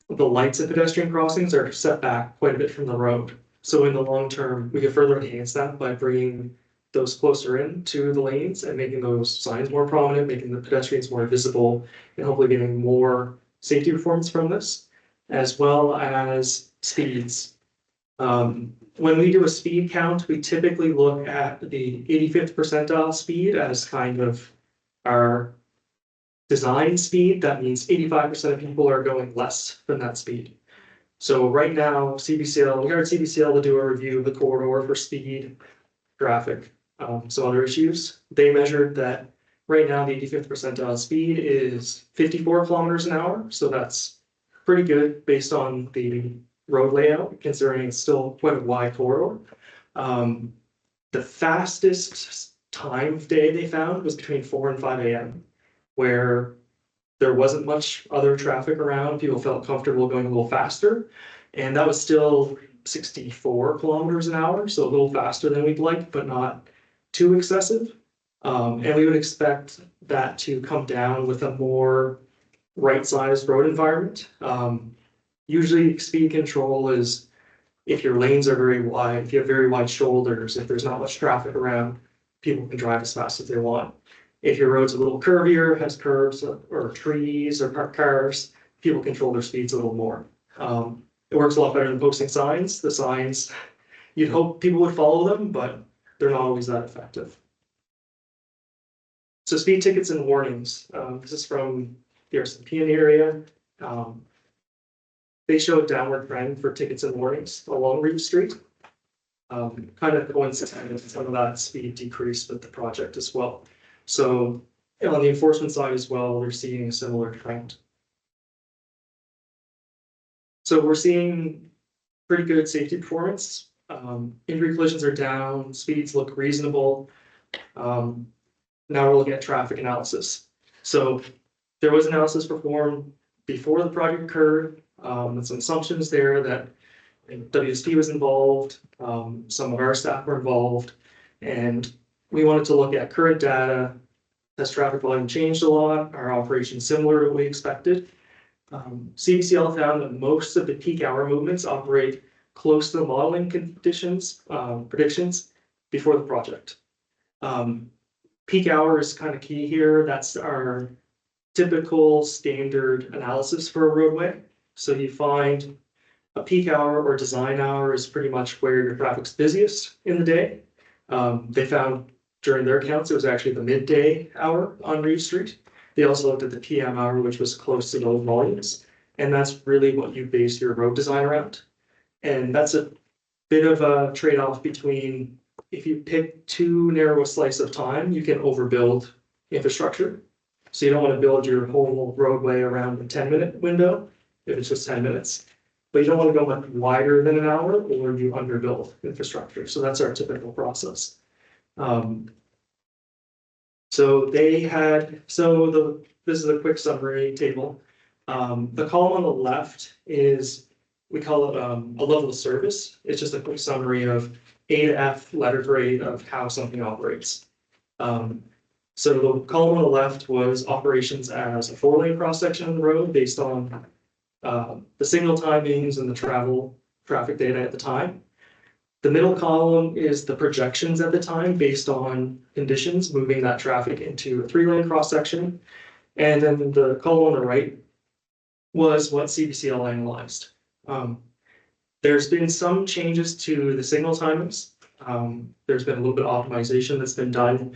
lights at pedestrian crossings are set back quite a bit from the road. So in the long term, we could further enhance that by bringing those closer in to the lanes and making those signs more prominent, making the pedestrians more visible, and hopefully getting more safety performance from this, as well as speeds. When we do a speed count, we typically look at the 85th percentile speed as kind of our design speed. That means 85% of people are going less than that speed. So right now, CBCL, we hired CBCL to do a review of the corridor for speed, traffic, some other issues. They measured that right now the 85th percentile speed is 54 kilometers an hour. So that's pretty good based on the road layout, considering it's still quite a wide corridor. The fastest time of day they found was between 4 and 5 a.m., where there wasn't much other traffic around. People felt comfortable going a little faster. And that was still 64 kilometers an hour, so a little faster than we'd like, but not too excessive. And we would expect that to come down with a more right-sized road environment. Usually speed control is if your lanes are very wide, if you have very wide shoulders, if there's not much traffic around, people can drive as fast as they want. If your road's a little curvier, has curves or trees or parked cars, people control their speeds a little more. It works a lot better than posting signs. The signs, you'd hope people would follow them, but they're not always that effective. So speed tickets and warnings. This is from the RCMP area. They show a downward trend for tickets and warnings along Reeve Street. Kind of coincident with some of that speed decrease with the project as well. So on the enforcement side as well, they're seeing a similar trend. So we're seeing pretty good safety performance. Injury collisions are down, speeds look reasonable. Now we're looking at traffic analysis. So there was analysis performed before the project occurred, with some assumptions there that WSP was involved, some of our staff were involved, and we wanted to look at current data. Has traffic volume changed a lot? Are operations similar to what we expected? CBCL found that most of the peak hour movements operate close to the modeling conditions, predictions before the project. Peak hour is kind of key here. That's our typical standard analysis for a roadway. So you find a peak hour or design hour is pretty much where your traffic's busiest in the day. They found during their counts, it was actually the midday hour on Reeve Street. They also looked at the PM hour, which was close to those volumes. And that's really what you base your road design around. And that's a bit of a trade-off between if you pick too narrow a slice of time, you can overbuild infrastructure. So you don't want to build your whole roadway around a 10-minute window if it's just 10 minutes. But you don't want to go much wider than an hour or you underbuild infrastructure. So that's our typical process. So they had, this is a quick summary table. The column on the left is, we call it a level of service. It's just a quick summary of A to F letter grade of how something operates. So the column on the left was operations as a 4-lane cross section of the road based on the signal timings and the traffic data at the time. The middle column is the projections at the time based on conditions moving that traffic into a 3-lane cross section. And then the column on the right was what CBCL analyzed. There's been some changes to the signal timings. There's been a little bit of optimization that's been done.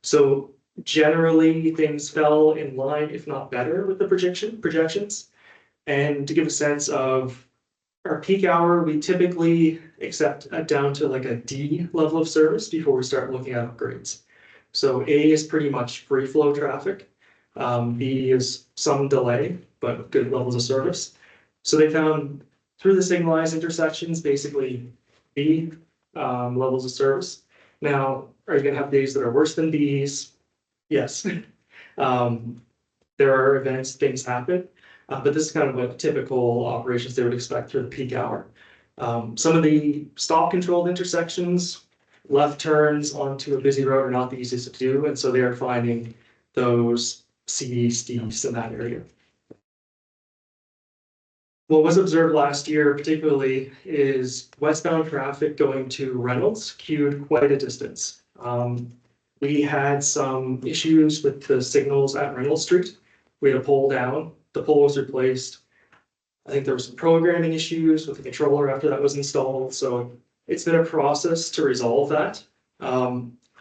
So generally things fell in line, if not better, with the projections. And to give a sense of our peak hour, we typically accept down to like a D level of service before we start looking at upgrades. So A is pretty much free flow traffic. B is some delay, but good levels of service. So they found through the signalized intersections, basically B levels of service. Now, are you gonna have days that are worse than B's? Yes. There are events, things happen. But this is kind of what typical operations they would expect through the peak hour. Some of the stop controlled intersections, left turns onto a busy road are not the easiest to do. And so they are finding those C's, D's in that area. What was observed last year particularly is westbound traffic going to Reynolds queued quite a distance. We had some issues with the signals at Reynolds Street. We had a pole down. The pole was replaced. I think there were some programming issues with the controller after that was installed. So it's been a process to resolve that.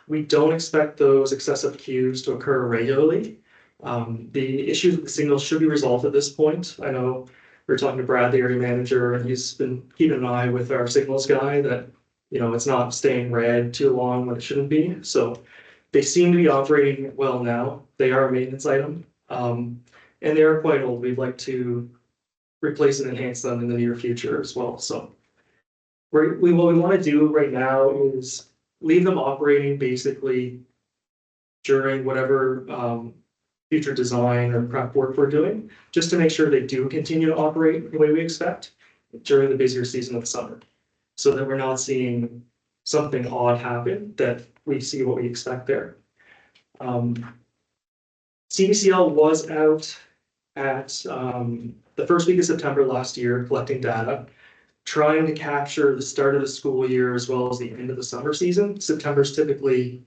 We don't expect those excessive queues to occur regularly. The issues with the signals should be resolved at this point. I know we were talking to Brad, the area manager, and he's been keeping an eye with our signals guy that, you know, it's not staying red too long when it shouldn't be. So they seem to be operating well now. They are a maintenance item. And they are quite old. We'd like to replace and enhance them in the near future as well. So what we want to do right now is leave them operating basically during whatever future design or prep work we're doing, just to make sure they do continue to operate the way we expect during the busier season of the summer, so that we're not seeing something odd happen that we see what we expect there. CBCL was out at the first week of September last year collecting data, trying to capture the start of the school year as well as the end of the summer season. September is typically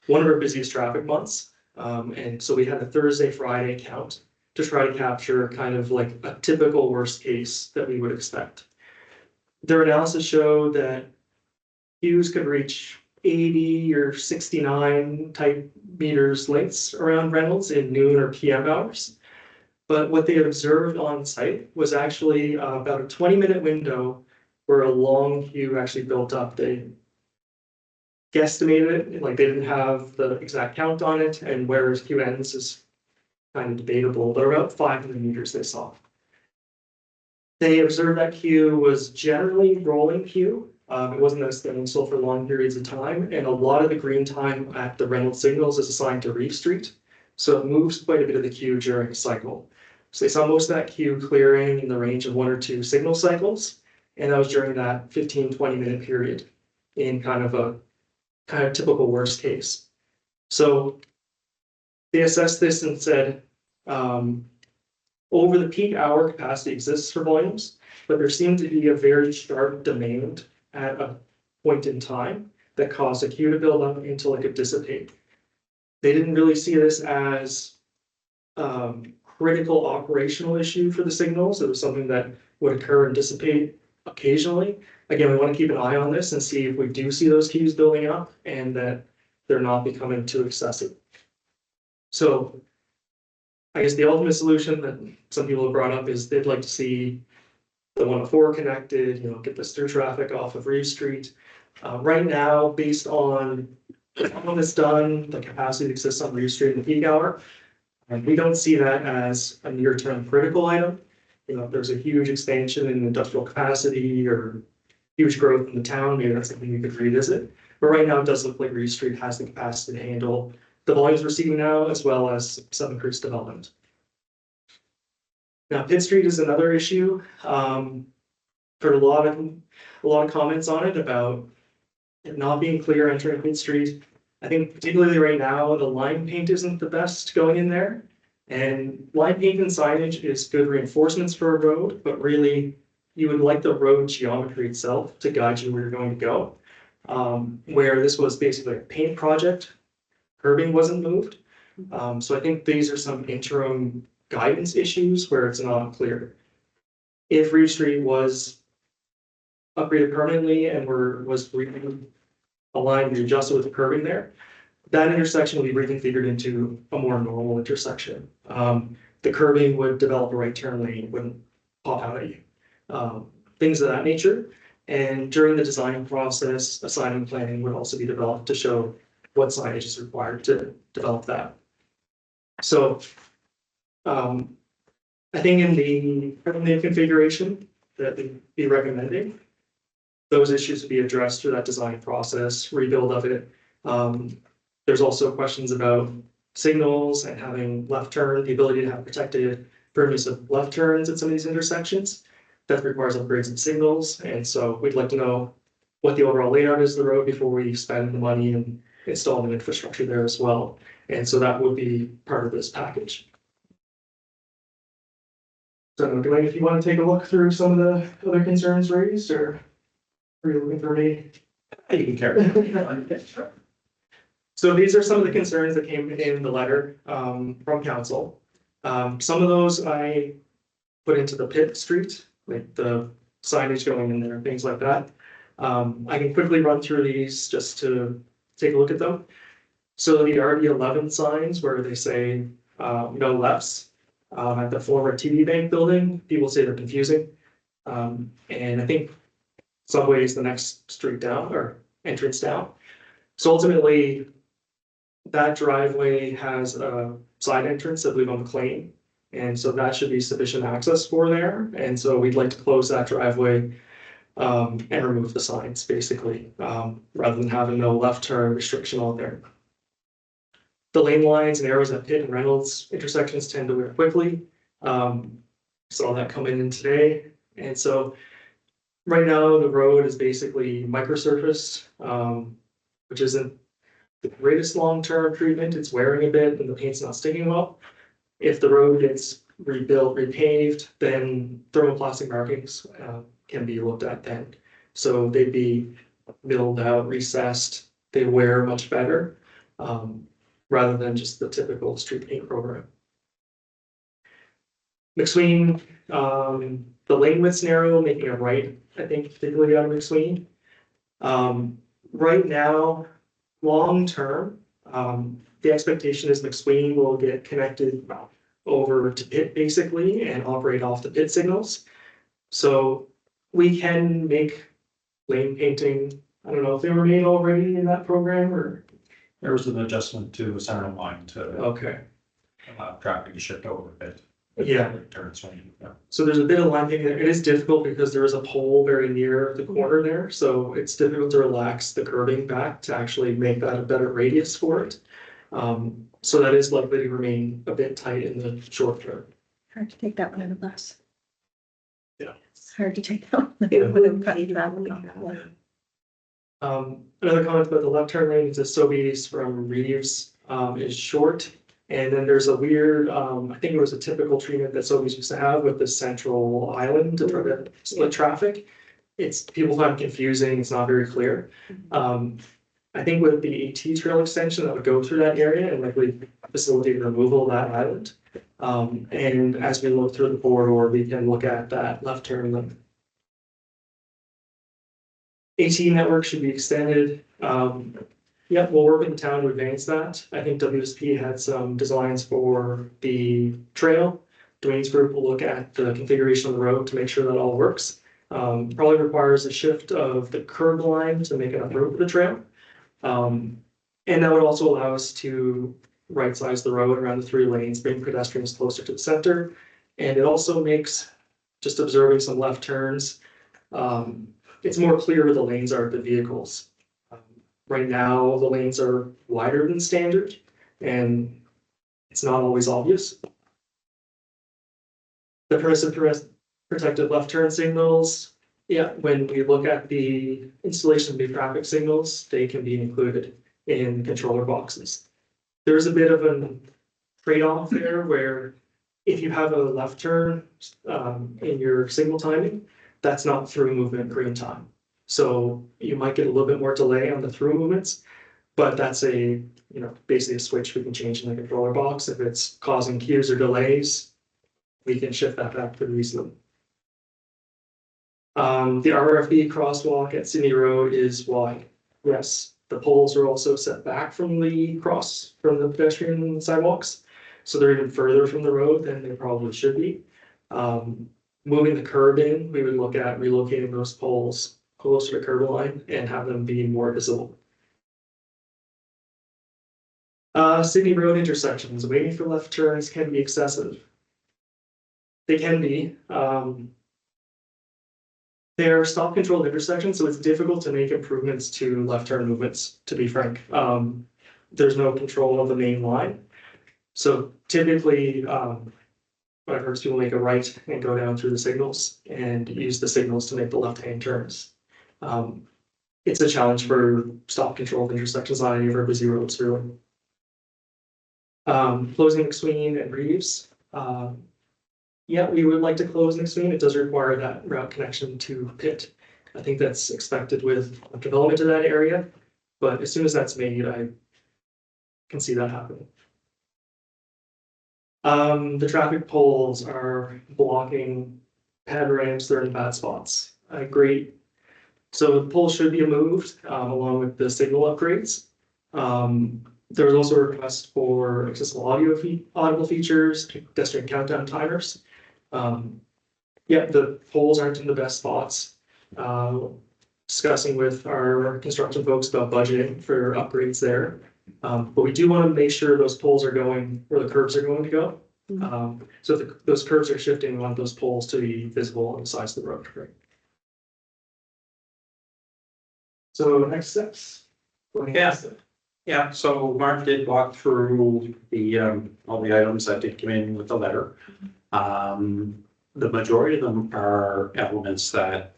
one of our busiest traffic months. And so we had a Thursday, Friday count to try to capture kind of like a typical worst case that we would expect. Their analysis showed that queues could reach 80 or 69 type meters lengths around Reynolds in noon or PM hours. But what they observed on site was actually about a 20-minute window where a long queue actually built up. They guesstimated it, like they didn't have the exact count on it, and where queue ends is kind of debatable, but about 500 meters they saw. They observed that queue was generally rolling queue. It wasn't as standing still for long periods of time, and a lot of the green time at the Reynolds signals is assigned to Reeve Street. So it moves quite a bit of the queue during a cycle. So they saw most of that queue clearing in the range of 1 or 2 signal cycles. And that was during that 15-20 minute period in kind of typical worst case. So they assessed this and said, over the peak hour capacity exists for volumes, but there seemed to be a very sharp demand at a point in time that caused a queue to build up until it could dissipate. They didn't really see this as critical operational issue for the signals. It was something that would occur and dissipate occasionally. Again, we want to keep an eye on this and see if we do see those queues building up and that they're not becoming too excessive. So I guess the ultimate solution that some people have brought up is they'd like to see the 104 connected, get this through traffic off of Reeve Street. Right now, based on all that's done, the capacity that exists on Reeve Street in the peak hour, and we don't see that as a near-term critical item. If there's a huge expansion in industrial capacity or huge growth in the town, maybe that's something we could revisit. But right now, it does look like Reeve Street has the capacity to handle the volumes we're seeing now, as well as some increased development. Now, Pitt Street is another issue. Heard a lot of comments on it about it not being clear entering Pitt Street. I think particularly right now, the line paint isn't the best going in there. And line paint and signage is good reinforcements for a road, but really you would like the road geometry itself to guide you where you're going to go. Where this was basically a paint project, curbing wasn't moved. So I think these are some interim guidance issues where it's not clear. If Reeve Street was upgraded permanently and was aligned and adjusted with the curbing there, that intersection will be reconfigured into a more normal intersection. The curbing would develop a right turn lane, wouldn't pop out at you. Things of that nature. And during the design process, a signing planning would also be developed to show what signage is required to develop that. So I think in the configuration that we'd be recommending, those issues would be addressed through that design process, rebuild of it. There's also questions about signals and having left turn, the ability to have protected permanence of left turns at some of these intersections. That requires upgrades in signals. And so we'd like to know what the overall layout is of the road before we spend the money and install the infrastructure there as well. And so that would be part of this package. So Dwayne, if you want to take a look through some of the other concerns raised, or are you looking for me? You can carry. So these are some of the concerns that came in the letter from council. Some of those I put into the Pitt Street, like the signage going in there, things like that. I can quickly run through these just to take a look at them. So the RD11 signs where they say no lefts at the former TD Bank building, people say they're confusing. And I think Subway is the next street down or entrance down. So ultimately, that driveway has a side entrance, I believe, on McLean. And so that should be sufficient access for there. And so we'd like to close that driveway and remove the signs, basically, rather than having no left turn restriction on there. The lane lines and arrows at Pitt and Reynolds intersections tend to wear quickly. Saw that coming in today. And so right now the road is basically microsurfaced, which isn't the greatest long-term treatment. It's wearing a bit and the paint's not sticking well. If the road gets rebuilt, repaved, then thermoplastic markings can be looked at then. So they'd be milled out, recessed, they wear much better, rather than just the typical street paint program. McSween, the lane width's narrow, making a right, I think, particularly out of McSween. Right now, long term, the expectation is McSween will get connected over to pit basically and operate off the pit signals. So we can make lane painting, I don't know if they were made already in that program or, There was an adjustment to center line to okay, allow traffic to shift over a bit. yeah. Turns when, yeah. So there's a bit of line painting there. It is difficult because there is a pole very near the corner there, so it's difficult to relax the curving back to actually make that a better radius for it. So that is likely to remain a bit tight in the short term. Hard to take that one out of us. Yeah. It's hard to take that one. It Would would have cut be traffic really off. Another comment about the left turn lane is the Sobeys from Reeves is short. And then there's a weird, I think it was a typical treatment that Sobeys used to have with the central island to try to split traffic. People find it confusing, it's not very clear. I think with the AT trail extension, that would go through that area and likely facilitate the removal of that island. And as we look through the corridor, we can look at that left turn lane. AT network should be extended. Yep, we'll work with the town to advance that. I think WSP had some designs for the trail. Dwayne's group will look at the configuration of the road to make sure that all works. Probably requires a shift of the curb line to make enough room for the trail. And that would also allow us to right size the road around the 3 lanes, bring pedestrians closer to the center. And it also makes, just observing some left turns, it's more clear where the lanes are of the vehicles. Right now, the lanes are wider than standard, and it's not always obvious. The permissive protective left turn signals, yeah, when we look at the installation of new traffic signals, they can be included in controller boxes. There's a bit of a trade-off there where if you have a left turn in your signal timing, that's not through movement green time. So you might get a little bit more delay on the through movements, but that's basically a switch we can change in the controller box. If it's causing queues or delays, we can shift that back pretty easily. The RFB crosswalk at Sydney Road is wide. Yes, the poles are also set back from the pedestrian sidewalks. So they're even further from the road than they probably should be. Moving the curb in, we would look at relocating those poles closer to curb line and have them be more visible. Sydney Road intersections, waiting for left turns can be excessive. They can be. They're stop controlled intersections, so it's difficult to make improvements to left turn movements, to be frank. There's no control of the main line. So typically, what I've heard is people make a right and go down through the signals and use the signals to make the left-hand turns. It's a challenge for stop controlled intersections on any of our busy roads, really. Closing McSween and Reeves. Yeah, we would like to close McSween. It does require that route connection to pit. I think that's expected with development of that area, but as soon as that's made, I can see that happening. The traffic poles are blocking pad ramps. They're in bad spots. I agree. So the poles should be moved along with the signal upgrades. There was also a request for accessible audible features, pedestrian countdown timers. Yeah, the poles aren't in the best spots. Discussing with our construction folks about budgeting for upgrades there. But we do want to make sure those poles are going where the curbs are going to go. So if those curbs are shifting, we want those poles to be visible on the sides of the road. Right? So next steps. Yeah, so Mark did walk through the all the items that did come in with the letter. The majority of them are elements that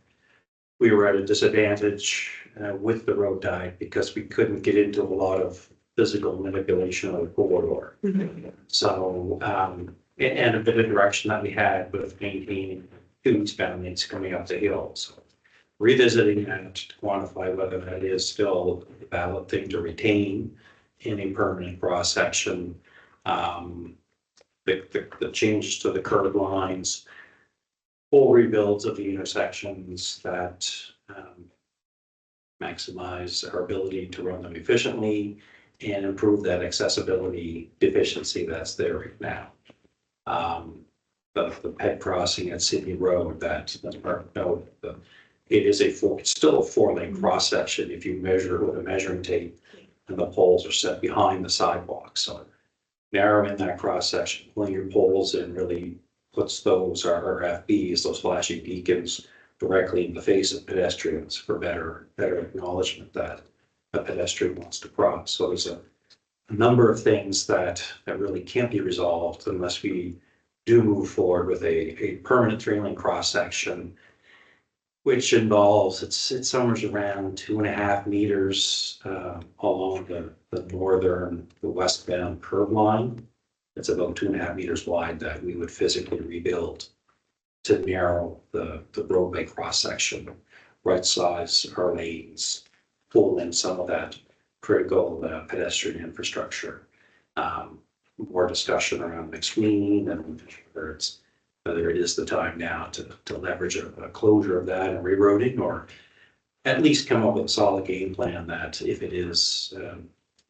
we were at a disadvantage with the road diet because we couldn't get into a lot of physical manipulation of the corridor. So, and a bit of direction that we had with maintaining two eastbound lanes coming up the hill. So revisiting that to quantify whether that is still a valid thing to retain in a permanent cross section. The changes to the curb lines, full rebuilds of the intersections that maximize our ability to run them efficiently and improve that accessibility deficiency that's there right now. The pet crossing at Sydney Road, that's part of it is it's still a 4-lane cross section if you measure with a measuring tape and the poles are set behind the sidewalk. So narrowing that cross section, pulling your poles in really puts those RFBs, those flashing beacons, directly in the face of pedestrians for better acknowledgement that a pedestrian wants to cross. So there's a number of things that really can't be resolved unless we do move forward with a permanent 3-lane cross section, which involves, it's somewhere around 2.5 meters along the northern, the westbound curb line. It's about 2.5 meters wide that we would physically rebuild to narrow the roadway cross section, right size our lanes, pull in some of that critical pedestrian infrastructure. More discussion around McSweeney and whether it is the time now to leverage a closure of that and reroading, or at least come up with a solid game plan that if it is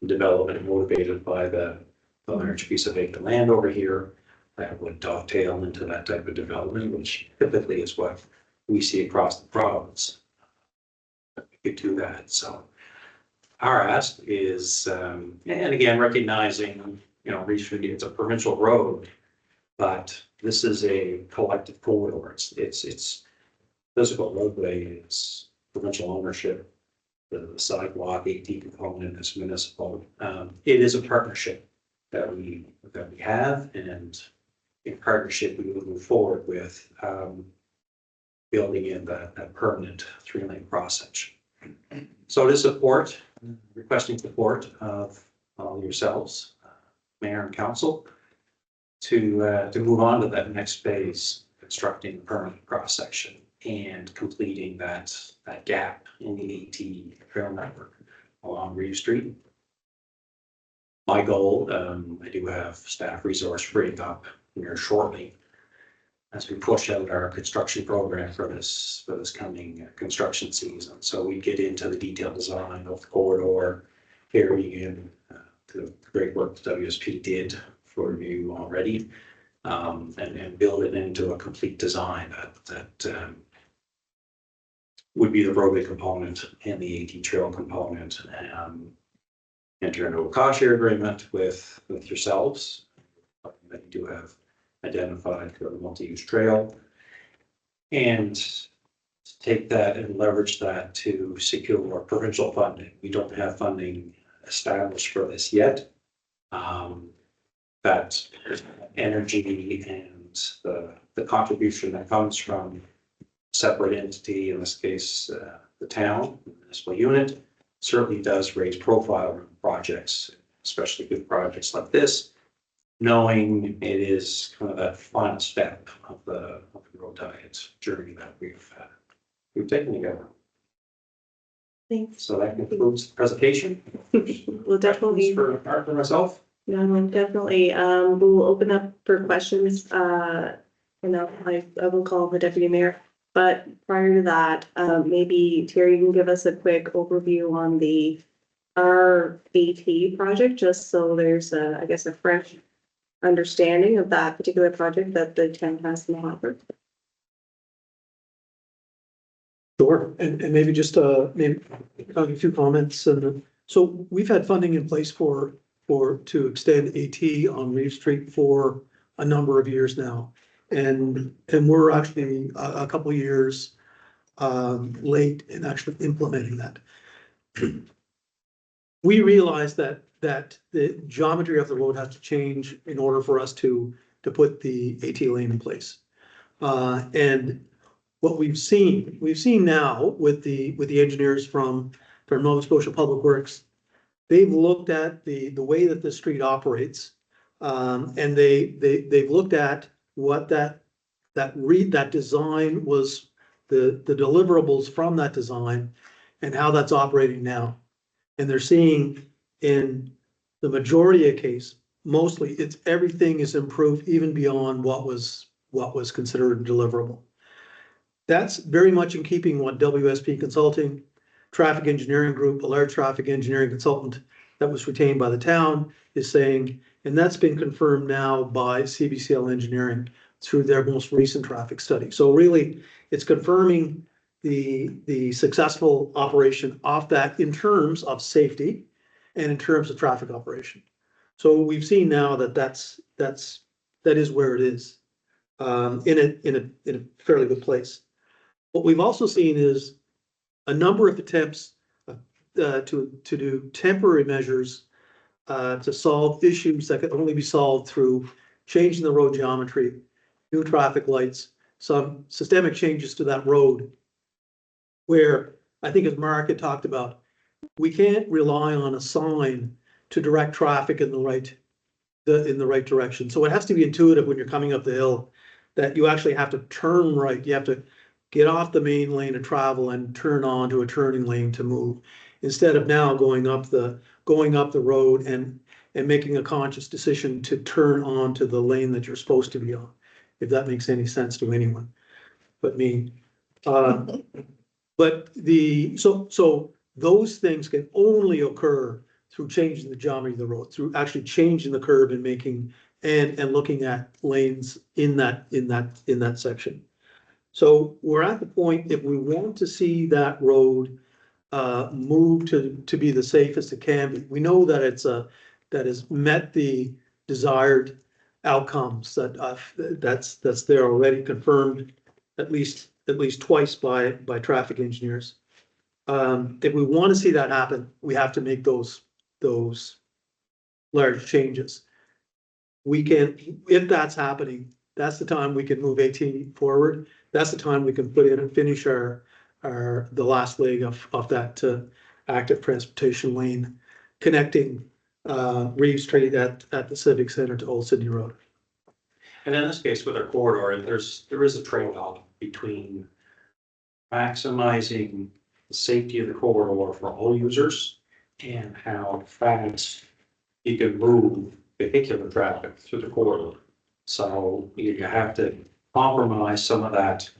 development motivated by the large piece of vacant land over here, that would dovetail into that type of development, which typically is what we see across the province. We could do that. So our ask is, and again, recognizing, Richmond, it's a provincial road, but this is a collective corridor. It's physical roadway, it's provincial ownership. The sidewalk AT component is municipal. It is a partnership that we have, and in partnership we will move forward with building in that permanent 3-lane cross section. So to support, requesting support of all yourselves, Mayor and Council, to move on to that next phase, constructing the permanent cross section and completing that gap in the AT trail network along Reeve Street. My goal, I do have staff resource freeing up here shortly as we push out our construction program for this coming construction season. So we get into the detailed design of the corridor, carrying in the great work that WSP did for you already, and build it into a complete design that would be the roadway component and the AT trail component. Enter into a cost share agreement with yourselves that you do have identified for the multi-use trail, and take that and leverage that to secure provincial funding. We don't have funding established for this yet. That energy and the contribution that comes from separate entity, in this case, the town, the municipal unit, certainly does raise profile on projects, especially good projects like this, knowing it is kind of that final step of the road diet journey that we've taken together. Thanks. So that concludes the presentation. We'll definitely, For Mark and myself. definitely, we'll open up for questions. I will call the deputy mayor. But prior to that, maybe Terry can give us a quick overview on the RAT project, just so there's a fresh understanding of that particular project that the town has to offer. Sure, and maybe just maybe a few comments. And so we've had funding in place to extend AT on Reeve Street for a number of years now. And we're actually a couple of years late in actually implementing that. We realize that the geometry of the road has to change in order for us to put the AT lane in place. And what we've seen now with the engineers from Nova Scotia Public Works, they've looked at the way that the street operates. And they've looked at what that design was, the deliverables from that design and how that's operating now. And they're seeing in the majority of case, mostly it's everything is improved even beyond what was considered deliverable. That's very much in keeping what WSP Consulting, Traffic Engineering Group, a large traffic engineering consultant that was retained by the town, is saying, and that's been confirmed now by CBCL Engineering through their most recent traffic study. So really, it's confirming the successful operation of that in terms of safety and in terms of traffic operation. So we've seen now that that is where it is, in a fairly good place. What we've also seen is a number of attempts to do temporary measures to solve issues that could only be solved through changing the road geometry, new traffic lights, some systemic changes to that road. Where I think, as Mark had talked about, we can't rely on a sign to direct traffic in the right direction. So it has to be intuitive when you're coming up the hill, that you actually have to turn right. You have to get off the main lane of travel and turn onto a turning lane to move, instead of now going up the road and making a conscious decision to turn onto the lane that you're supposed to be on, if that makes any sense to anyone but me. But so those things can only occur through changing the geometry of the road, through actually changing the curve and making and looking at lanes in that section. So we're at the point, if we want to see that road move to be the safest it can be, we know that that has met the desired outcomes, that's there already, confirmed at least twice by traffic engineers. If we want to see that happen, we have to make those large changes. We can, if that's happening, that's the time we can move AT forward. That's the time we can put in and finish the last leg of that active transportation lane connecting Reeves Street at the Civic Center to Old Sydney Road. And in this case, with our corridor, there is a trade-off between maximizing the safety of the corridor for all users and how fast you can move vehicular traffic through the corridor. So you have to compromise some of that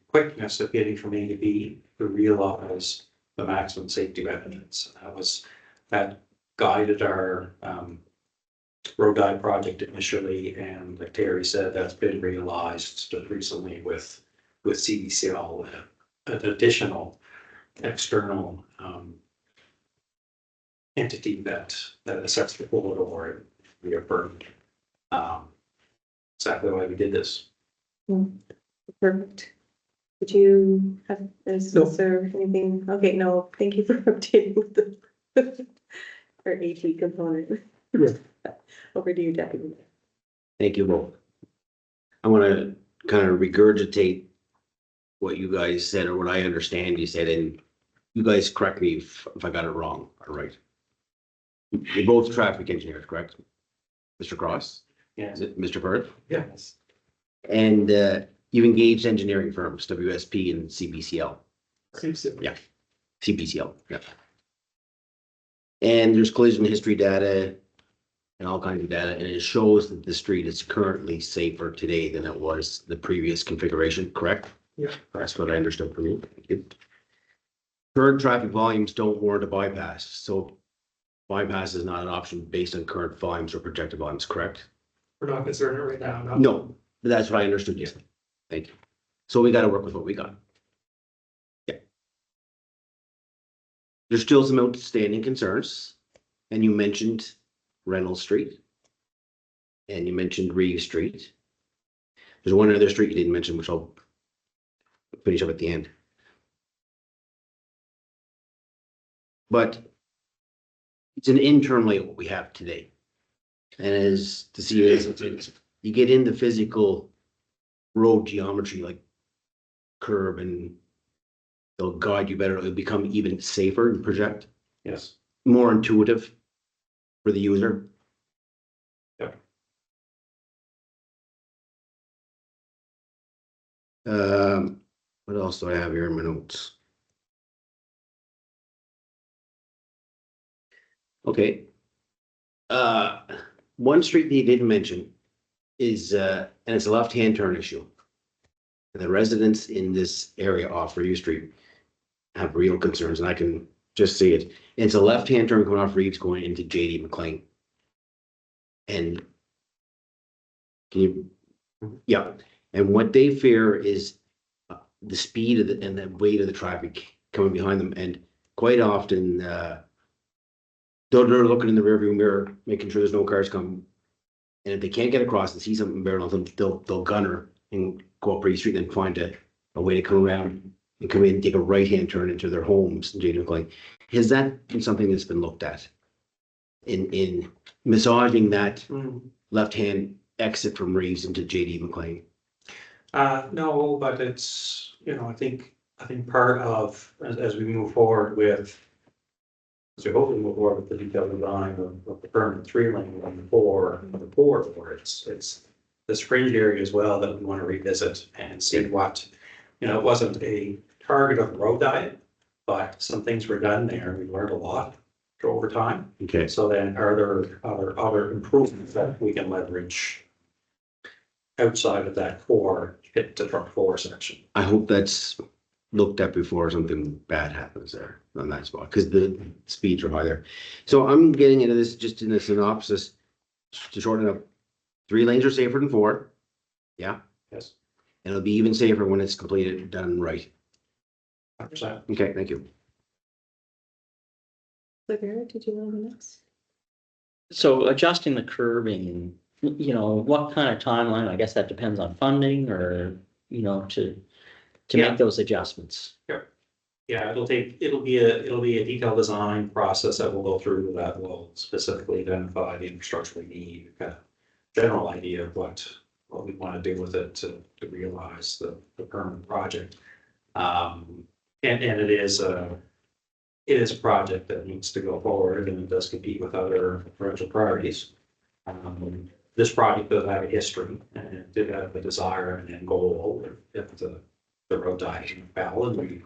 quickness of getting from A to B to realize the maximum safety benefits. That guided our road guide project initially, and like Terry said, that's been realized just recently with CBCL, an additional external entity that assessed the corridor and reaffirmed exactly why we did this. Perfect. Did you have, is No. there anything? Okay, no, thank you for updating with the our AT component. Yeah. Over to you, Deputy. Thank you both. I want to kind of regurgitate what you guys said, or what I understand you said, and you guys correct me if I got it wrong or right. You're both traffic engineers, correct? Mr. Cross? Yeah. Is it Mr. Firth? Yes. And you engaged engineering firms, WSP and CBCL. Yeah, CBCL, yeah. And there's collision history data and all kinds of data, and it shows that the street is currently safer today than it was the previous configuration, correct? Yeah. That's what I understood from you. Thank you. Current traffic volumes don't warrant a bypass, so bypass is not an option based on current volumes or projected volumes, correct? We're not considering it right now. No. No, but that's what I understood you said. Thank you. So we got to work with what we got. Yeah. There's still some outstanding concerns, and you mentioned Reynolds Street, and you mentioned Reeves Street. There's one other street you didn't mention, which I'll finish up at the end. But it's an internally what we have today. And as to see it, you get into physical road geometry like curb, and they'll guide you better. It'll become even safer and project. Yes. more intuitive for the user. Yep. What else do I have here in my notes? Okay. One street they didn't mention is, and it's a left-hand turn issue. And the residents in this area off Reeves Street have real concerns, and I can just see it. It's a left-hand turn going off Reeves going into JD McLean. And can you, yeah, and what they fear is the speed of and the weight of the traffic coming behind them, and quite often, they're looking in the rearview mirror, making sure there's no cars coming. And if they can't get across and see something barreling on them, they'll gunner and go up Reeves Street and then find a way to come around and come in and take a right-hand turn into their homes in JD McLean. Has that been something that's been looked at? In massaging that left-hand exit from Reeves into JD McLean? No, but it's, I think part of, as we move forward with, as we hopefully move forward with the detailed design of the permanent 3-lane and the 4 it's this fringe area as well that we want to revisit and see what, it wasn't a target of the road diet, but some things were done there. We learned a lot over time. Okay. So then are there other improvements that we can leverage outside of that core hit to truck 4 section? I hope that's looked at before something bad happens there on that spot, because the speeds are high there. So I'm getting into this just in a synopsis to shorten it up. 3 lanes are safer than 4. Yeah. Yes. And it'll be even safer when it's completed and done right. 100%. Okay, thank you. Olivia, did you know the next? So adjusting the curbing, what kind of timeline? I guess that depends on funding or, to Yeah. make those adjustments. Yeah, it'll be a detailed design process that we'll go through that will specifically identify the infrastructure we need, kind of general idea of what we want to do with it to realize the permanent project. And it is a project that needs to go forward, and it does compete with other provincial priorities. This project does have a history, and it did have a desire and goal if the road diet fell and we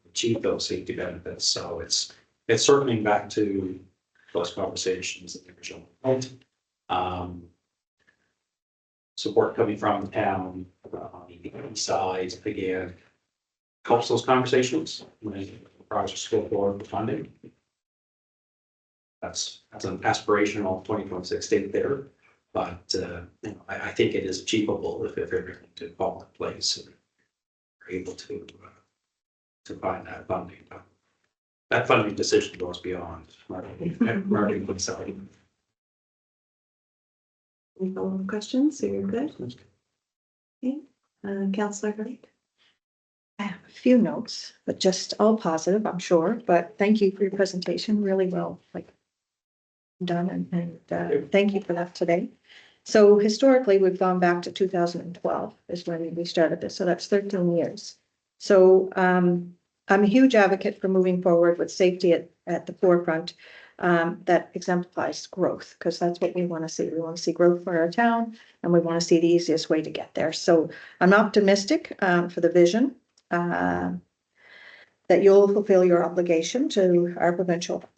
achieve those safety benefits. So it's circling back to those conversations at the original point. Support coming from the town on the east side again helps those conversations when the projects go forward with funding. That's an aspirational 2026 date there, but I think it is achievable if everything did fall in place and we're able to find that funding. That funding decision goes beyond marketing themselves. Any follow-up questions? So you're good? Okay, Councillor Hurd? I have a few notes, but just all positive, I'm sure, but thank you for your presentation, really well, done, and thank you for that today. So historically, we've gone back to 2012 is when we started this, so that's 13 years. So I'm a huge advocate for moving forward with safety at the forefront. That exemplifies growth, because that's what we want to see. We want to see growth for our town, and we want to see the easiest way to get there. So I'm optimistic for the vision that you'll fulfill your obligation to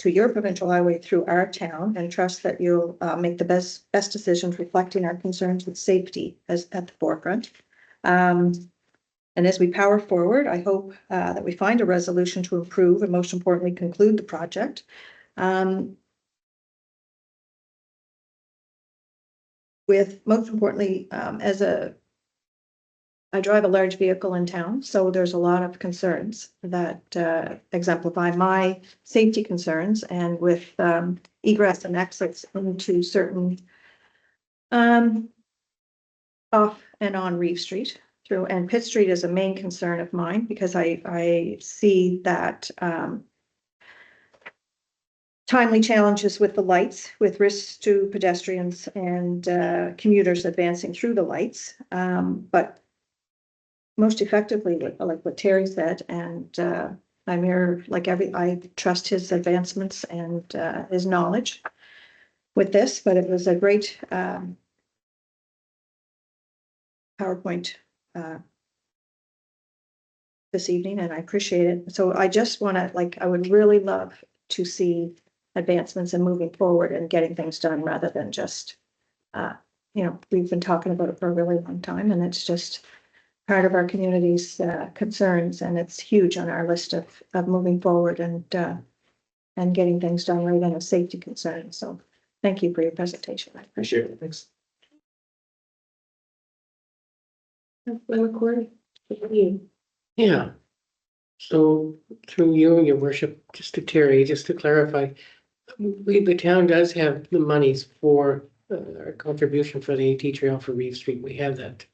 your provincial highway through our town, and trust that you'll make the best decisions reflecting our concerns with safety as at the forefront. And as we power forward, I hope that we find a resolution to improve and, most importantly, conclude the project. With most importantly, I drive a large vehicle in town, so there's a lot of concerns that exemplify my safety concerns, and with egress and exits into certain off and on Reeve Street through, and Pitt Street is a main concern of mine, because I see that timely challenges with the lights, with risks to pedestrians and commuters advancing through the lights. But most effectively, like what Terry said, and I trust his advancements and his knowledge with this, but it was a great PowerPoint this evening, and I appreciate it. So I just want to, I would really love to see advancements and moving forward and getting things done rather than just, we've been talking about it for a really long time, and it's just part of our community's concerns, and it's huge on our list of moving forward and getting things done right, and a safety concern. So thank you for your presentation. I appreciate it. Thanks. McCory, what do you? Yeah. So through you, your worship, just to Terry, just to clarify, the town does have the monies for our contribution for the AT trail for Reeve Street. We have that.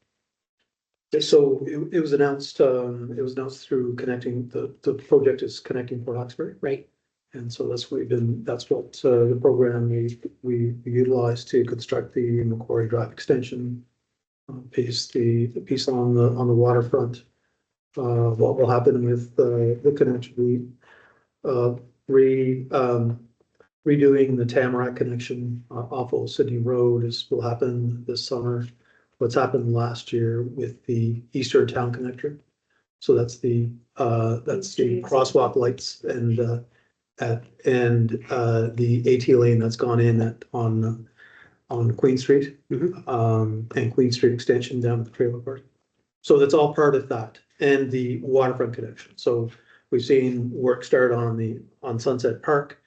So it was announced through connecting, the project is connecting Port Hawkesbury. Right. And so that's what the program we utilized to construct the Macquarie Drive extension piece, the piece on the waterfront. What will happen with the connection, redoing the Tamarack connection off Old Sydney Road will happen this summer. What's happened last year with the Eastern Town Connector. So that's the crosswalk lights and the AT lane that's gone in on Queen Street. And Queen Street extension down at the trailer park. So that's all part of that, and the waterfront connection. So we've seen work start on Sunset Park.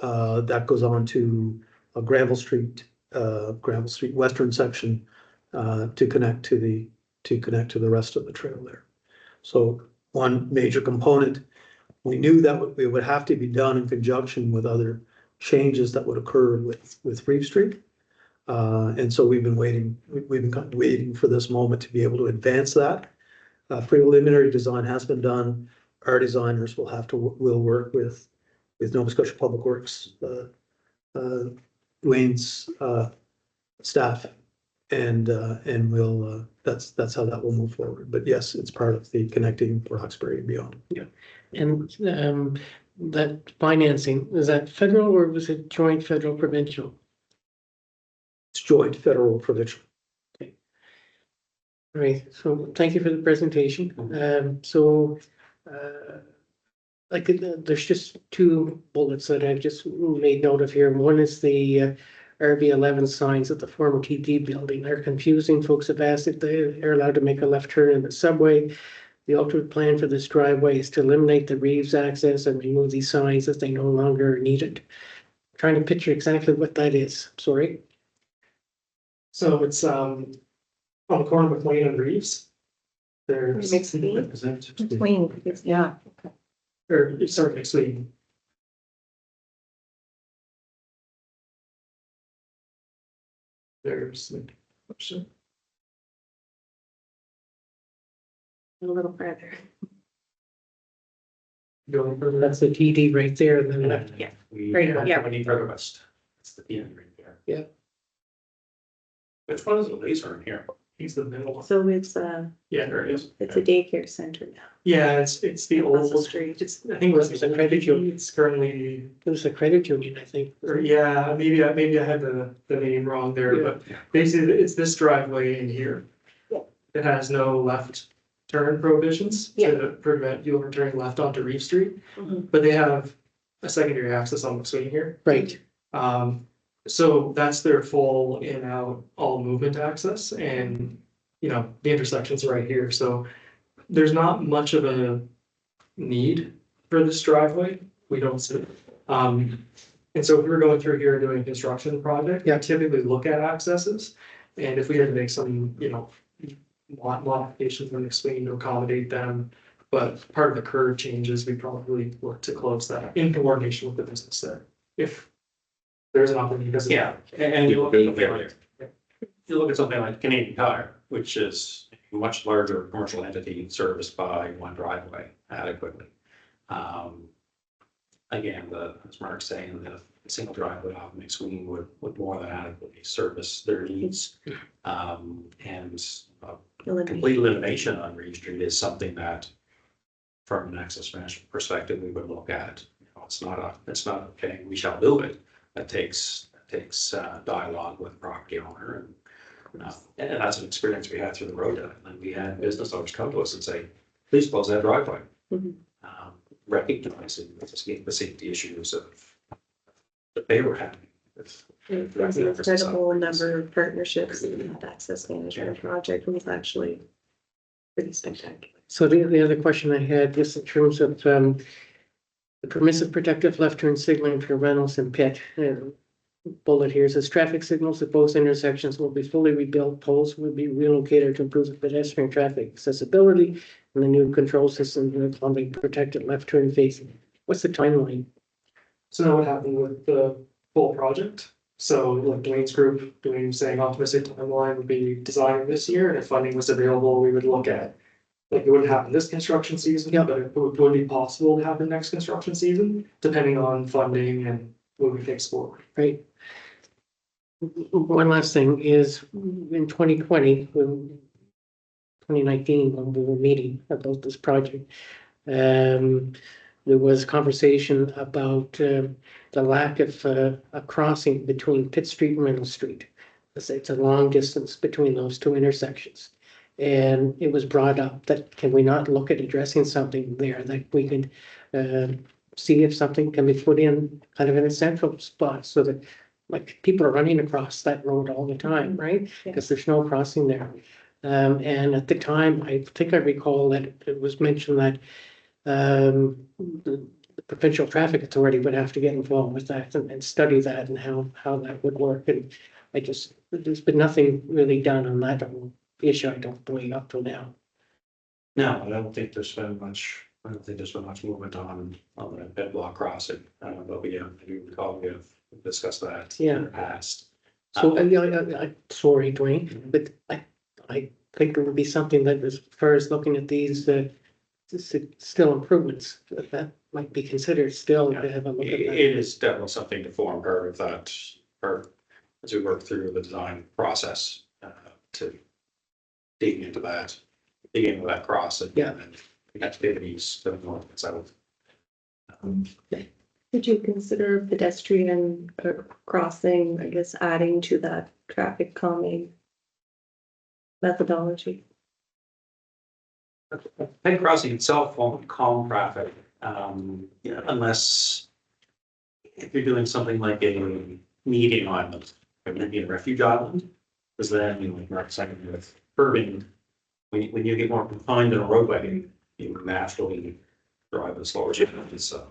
That goes on to Granville Street western section to connect to the rest of the trail there. So one major component, we knew that it would have to be done in conjunction with other changes that would occur with Reeve Street. And so we've been waiting for this moment to be able to advance that. Preliminary design has been done. Our designers will work with Nova Scotia Public Works, Dwayne's staff, and we'll that's how that will move forward. But yes, it's part of the connecting for Hawkesbury and beyond. Yeah. And that financing, is that federal or was it joint federal provincial? It's joint federal provincial. All right, so thank you for the presentation. There's just two bullets that I've just made note of here. One is the RV11 signs at the former TD building. They're confusing. Folks have asked if they are allowed to make a left turn in the subway. The ultimate plan for this driveway is to eliminate the Reeves access and remove these signs as they no longer are needed. Trying to picture exactly what that is. Sorry. So it's on the corner of McLean and Reeves. There's Between, yeah. or sorry, McSween. There's A little further. going further. That's the TD right there. And then left. Yeah. We Right, don't yeah. have any further west. It's the end right there. Yeah. Which one is the laser in here? He's the middle one. So it's Yeah, there it is. a daycare center now. Yeah, it's the Across the old. street. I think It's a credit union. It's currently, It was a credit union, I think. or yeah, maybe I had the name wrong there, Yeah. but basically it's this driveway in here. Yeah. It has no left turn prohibitions to prevent you from turning left onto Reeve Street, Mhm. but they have a secondary access on McSween here. Right. So that's their full in out all movement access, and the intersection's right here, so there's not much of a need for this driveway. We don't see. And so if we were going through here and doing a construction project, we typically look at accesses. And if we had to make some, modifications in McSween to accommodate them, but part of the curve changes, we probably look to close that in coordination with the business there. If there's an opportunity, because Yeah, and you look at something like, you look at something like Canadian Tire, which is a much larger commercial entity serviced by one driveway adequately. Again, as Mark's saying, the single driveway off McSween would more than adequately service their needs. And complete elimination on Reeve Street is something that from an access management perspective, we would look at, it's not okay, we shall do it. That takes dialogue with the property owner and that's an experience we had through the road. And we had business owners come to us and say, please close that driveway. Mhm. Recognizing the safety issues that they were having. There's an incredible number of partnerships in that access management project was actually pretty spectacular. So the other question I had, just in terms of, the permissive protective left turn signaling for Reynolds and Pitt. Bullet here says traffic signals at both intersections will be fully rebuilt. Poles will be relocated to improve the pedestrian traffic accessibility. And the new control system will accommodate protected left turn facing. What's the timeline? So now what happened with the whole project? So like Dwayne's group, Dwayne was saying optimistic timeline would be designed this year, and if funding was available, we would look at. Like it wouldn't happen this construction season, but it would be possible to happen next construction season, depending on funding and moving things forward. Right. One last thing is in 2020, when 2019, when we were meeting about this project, there was conversation about the lack of a crossing between Pitt Street and Reynolds Street. It's a long distance between those two intersections. And it was brought up that can we not look at addressing something there that we could see if something can be put in kind of in a central spot so that like people are running across that road all the time, right? Because there's no crossing there. And at the time, I think I recall that it was mentioned that the provincial traffic authority would have to get involved with that and study that and how that would work. And there's been nothing really done on that issue, I don't believe, up till now. No, I don't think there's been much movement on the bedlock crossing, but I do recall we have discussed that in the past. So, sorry, Dwayne, but I think it would be something that as far as looking at these, still improvements, that might be considered still to have a look at that. It is definitely something to form part of that, or as we work through the design process, to dig into that crossing. Yeah. And the activities to the north and south. Did you consider pedestrian crossing, I guess, adding to that traffic calming methodology? Peg crossing itself won't calm traffic, unless if you're doing something like a median island, or maybe a refuge island, because then, like Mark second with curbing, when you get more confined in a roadway, you naturally drive as slow as you can. So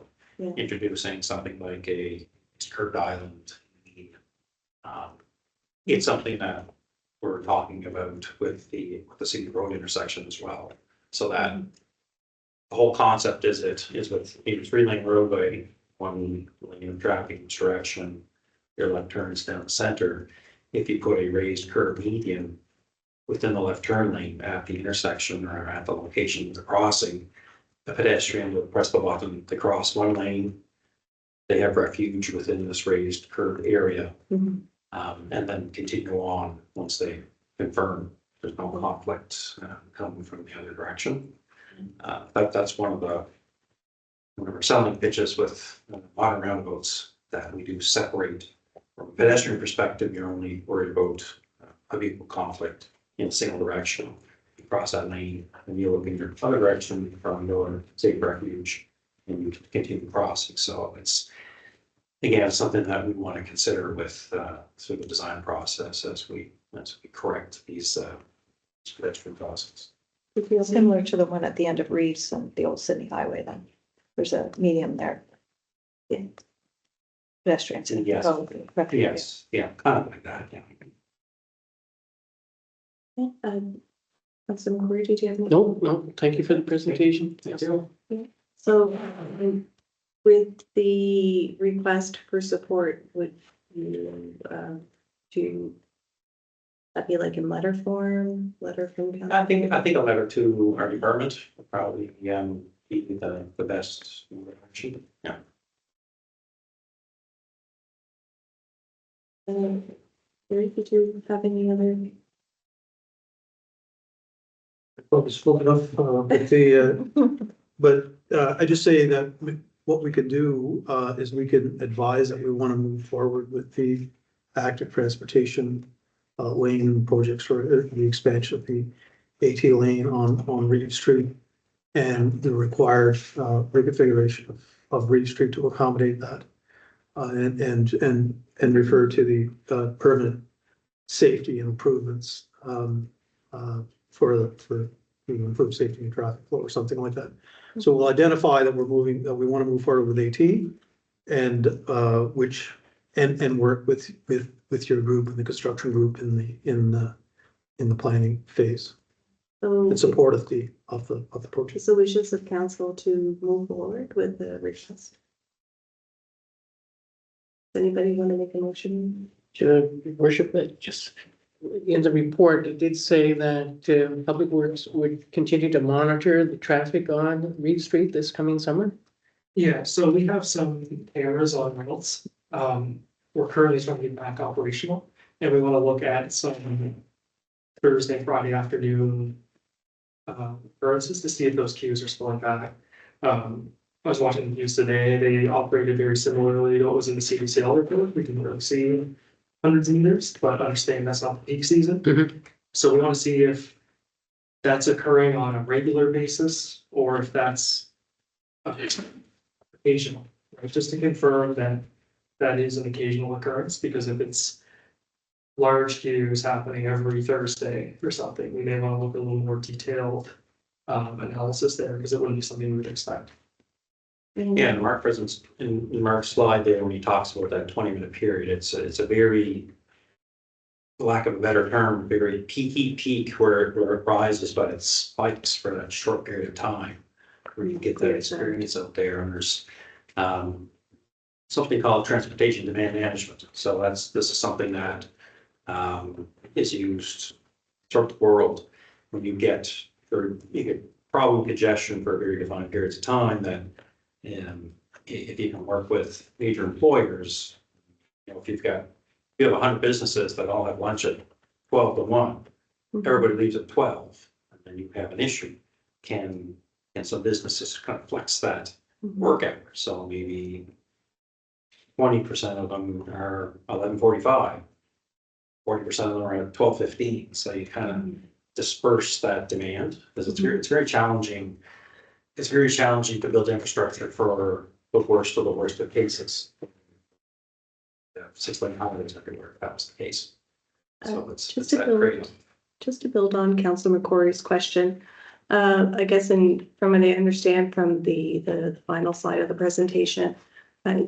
introducing something like a curved island, it's something that we're talking about with the city road intersection as well. So that the whole concept is with a 3-lane roadway, 1 lane of traffic each direction, your left turns down the center. If you put a raised curb median within the left turn lane at the intersection or at the location of the crossing, the pedestrian will press the button to cross 1 lane. They have refuge within this raised curb area, and then continue on once they confirm there's no conflict coming from the other direction. That's one of our selling pitches with modern roundabouts, that we do separate. From a pedestrian perspective, you're only worried about a vehicle conflict in a single direction. You cross that lane and you look in your other direction from your safe refuge and you continue crossing. So it's, again, something that we want to consider with through the design process as we correct these pedestrian crossings. Similar to the one at the end of Reeves and the old Sydney Highway then. There's a medium there. Yeah. Pedestrians. Yes. Yes, yeah, kind of like that, yeah. Councilor McCrory, did you have any? No, thank you for the presentation. Thank you. So with the request for support, would you do that be like in letter form, letter from council? I think a letter to our department would probably be the best direction. Yeah. Gary, did you have any other? Well, spoken of with the But I just say that what we could do is we could advise that we want to move forward with the active transportation lane projects for the expansion of the AT lane on Reed Street and the required reconfiguration of Reed Street to accommodate that. And refer to the permanent safety improvements for improve safety and traffic flow or something like that. So we'll identify that that we want to move forward with AT and and work with your group and the construction group in the planning phase So in support of the project. it's the wishes of council to move forward with the request. Does anybody want to make a motion? Your worship, just in the report, it did say that Public Works would continue to monitor the traffic on Reed Street this coming summer. Yeah, so we have some cameras on Reynolds. We're currently trying to get back operational, and we want to look at some Thursday, Friday afternoon occurrences to see if those queues are still back. I was watching the news today, they operated very similarly to what was in the CDCL report. We didn't really see hundreds of meters, but understand that's not the peak season. Mhm. So we want to see if that's occurring on a regular basis or if that's occasional, right? Just to confirm that that is an occasional occurrence, because if it's large queues happening every Thursday or something, we may want to look at a little more detailed analysis there, because it wouldn't be something we would expect. Yeah, and Mark presents in Mark's slide there, when he talks about that 20-minute period, it's a very, for lack of a better term, very peaky peak where it rises, but it spikes for that short period of time. Where you get that experience out there, and there's something called transportation demand management. So this is something that is used throughout the world when you get problem congestion for very defined periods of time. Then if you can work with major employers, if you have 100 businesses that all have lunch at 12 to 1, everybody leaves at 12, and then you have an issue. Can some businesses kind of flex that work hour? So maybe 20% of them are 11:45, 40% of them are at 12:15. So you kind of disperse that demand, because it's very challenging. It's very challenging to build infrastructure for the worst of cases. 6 lane highways everywhere, if that was the case. So it's that trade-off. Just to build on Councilor McCrory's question, I guess from what I understand from the final slide of the presentation,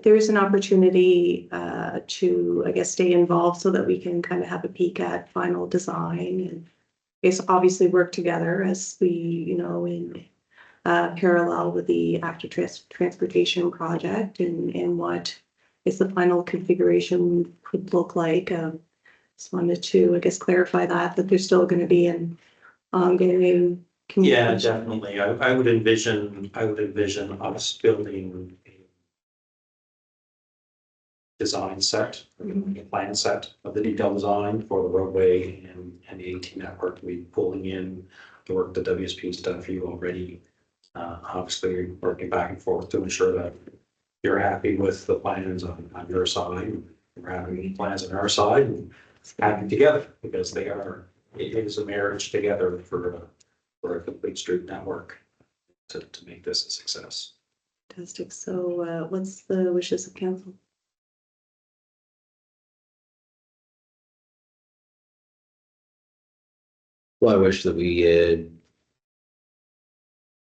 there's an opportunity to, I guess, stay involved so that we can kind of have a peek at final design and I guess obviously work together as we, in parallel with the active transportation project and what is the final configuration could look like. Just wanted to, I guess, clarify that there's still going to be an ongoing communication. Yeah, definitely. I would envision us building a design set, a plan set of the detailed design for the roadway and the AT network. We pulling in the work that WSP's done for you already. Obviously working back and forth to ensure that you're happy with the plans on your side. We're having plans on our side and happy together, because it is a marriage together for a complete street network to make this a success. Fantastic. So what's the wishes of council? Well, I wish that we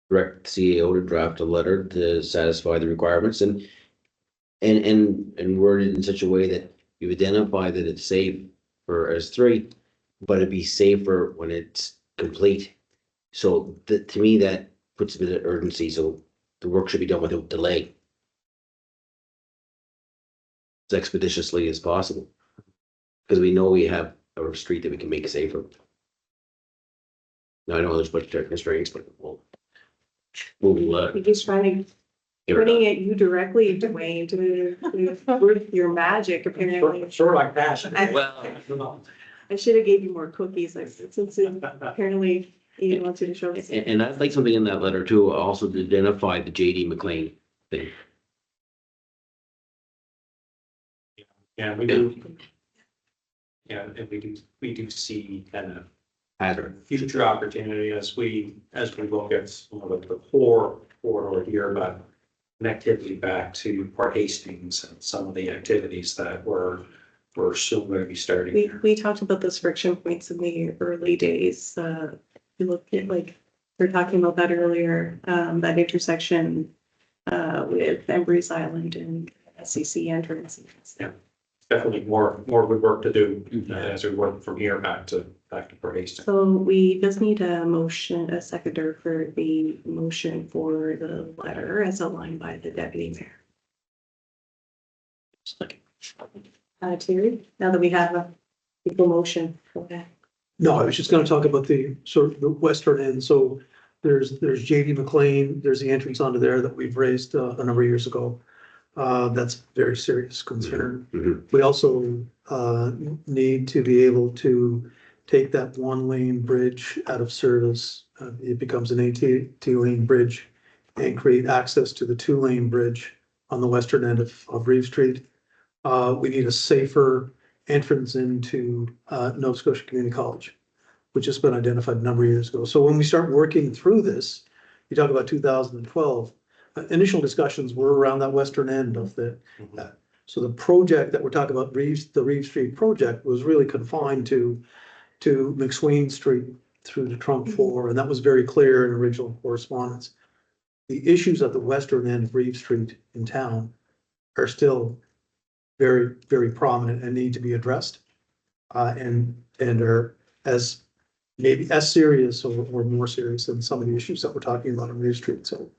direct the CAO to draft a letter to satisfy the requirements and word it in such a way that you identify that it's safe for S3, but it'd be safer when it's complete. So to me, that puts a bit of urgency. So the work should be done without delay, as expeditiously as possible, because we know we have a street that we can make safer. Now I know there's budgetary constraints, but we'll He's trying to putting at you directly, Dwayne, to work your magic apparently. Sure, like passion. Well, I should have gave you more cookies, since apparently he wants you to show us. And I'd like something in that letter too, also to identify the JD McLean thing. Yeah, we do. Yeah, and we do see kind of future opportunity as we look at some of the core corridor here, but connectivity back to Port Hastings and some of the activities that we're still going to be starting. We talked about those friction points in the early days. You look at like, we were talking about that earlier, that intersection with Embreeze Island and SCC entrance. Yeah. Definitely more good work to do as we work from here back to Port Hastings. So we just need a seconder for the motion for the letter as outlined by the deputy mayor. Terry, now that we have a equal motion for that. No, I was just gonna talk about the sort of the western end. So there's JD McLean, there's the entrance onto there that we've raised a number of years ago. That's a very serious concern. Mhm. We also need to be able to take that one lane bridge out of service. It becomes an 18 lane bridge and create access to the 2 lane bridge on the western end of Reeve Street. We need a safer entrance into Nova Scotia Community College, which has been identified a number of years ago. So when we start working through this, you talk about 2012, initial discussions were around that western end of the, so the project that we're talking about, the Reeve Street project, was really confined to McSween Street through to Trunk 4, and that was very clear in original correspondence. The issues at the western end of Reeve Street in town are still very, very prominent and need to be addressed. And are maybe as serious or more serious than some of the issues that we're talking about on Reeve Street. So,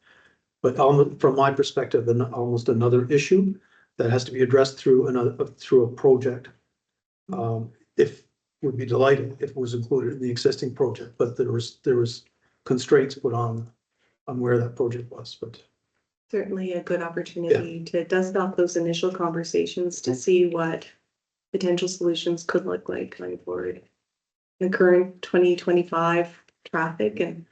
but from my perspective, almost another issue that has to be addressed through a project. If would be delighted if it was included in the existing project, but there was constraints put on where that project was, but. Certainly a good opportunity to dust off those initial conversations to see what potential solutions could look like going forward. The current 2025 traffic, and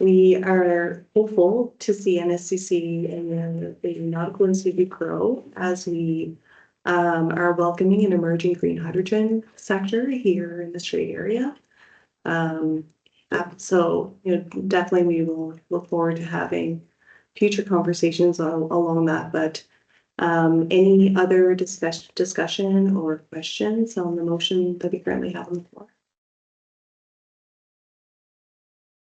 we are hopeful to see NSCC and the Nautical Institute grow as we are welcoming an emerging green hydrogen sector here in the Strait area. So, definitely we will look forward to having future conversations along that, but any other discussion or questions on the motion that we currently have on the floor?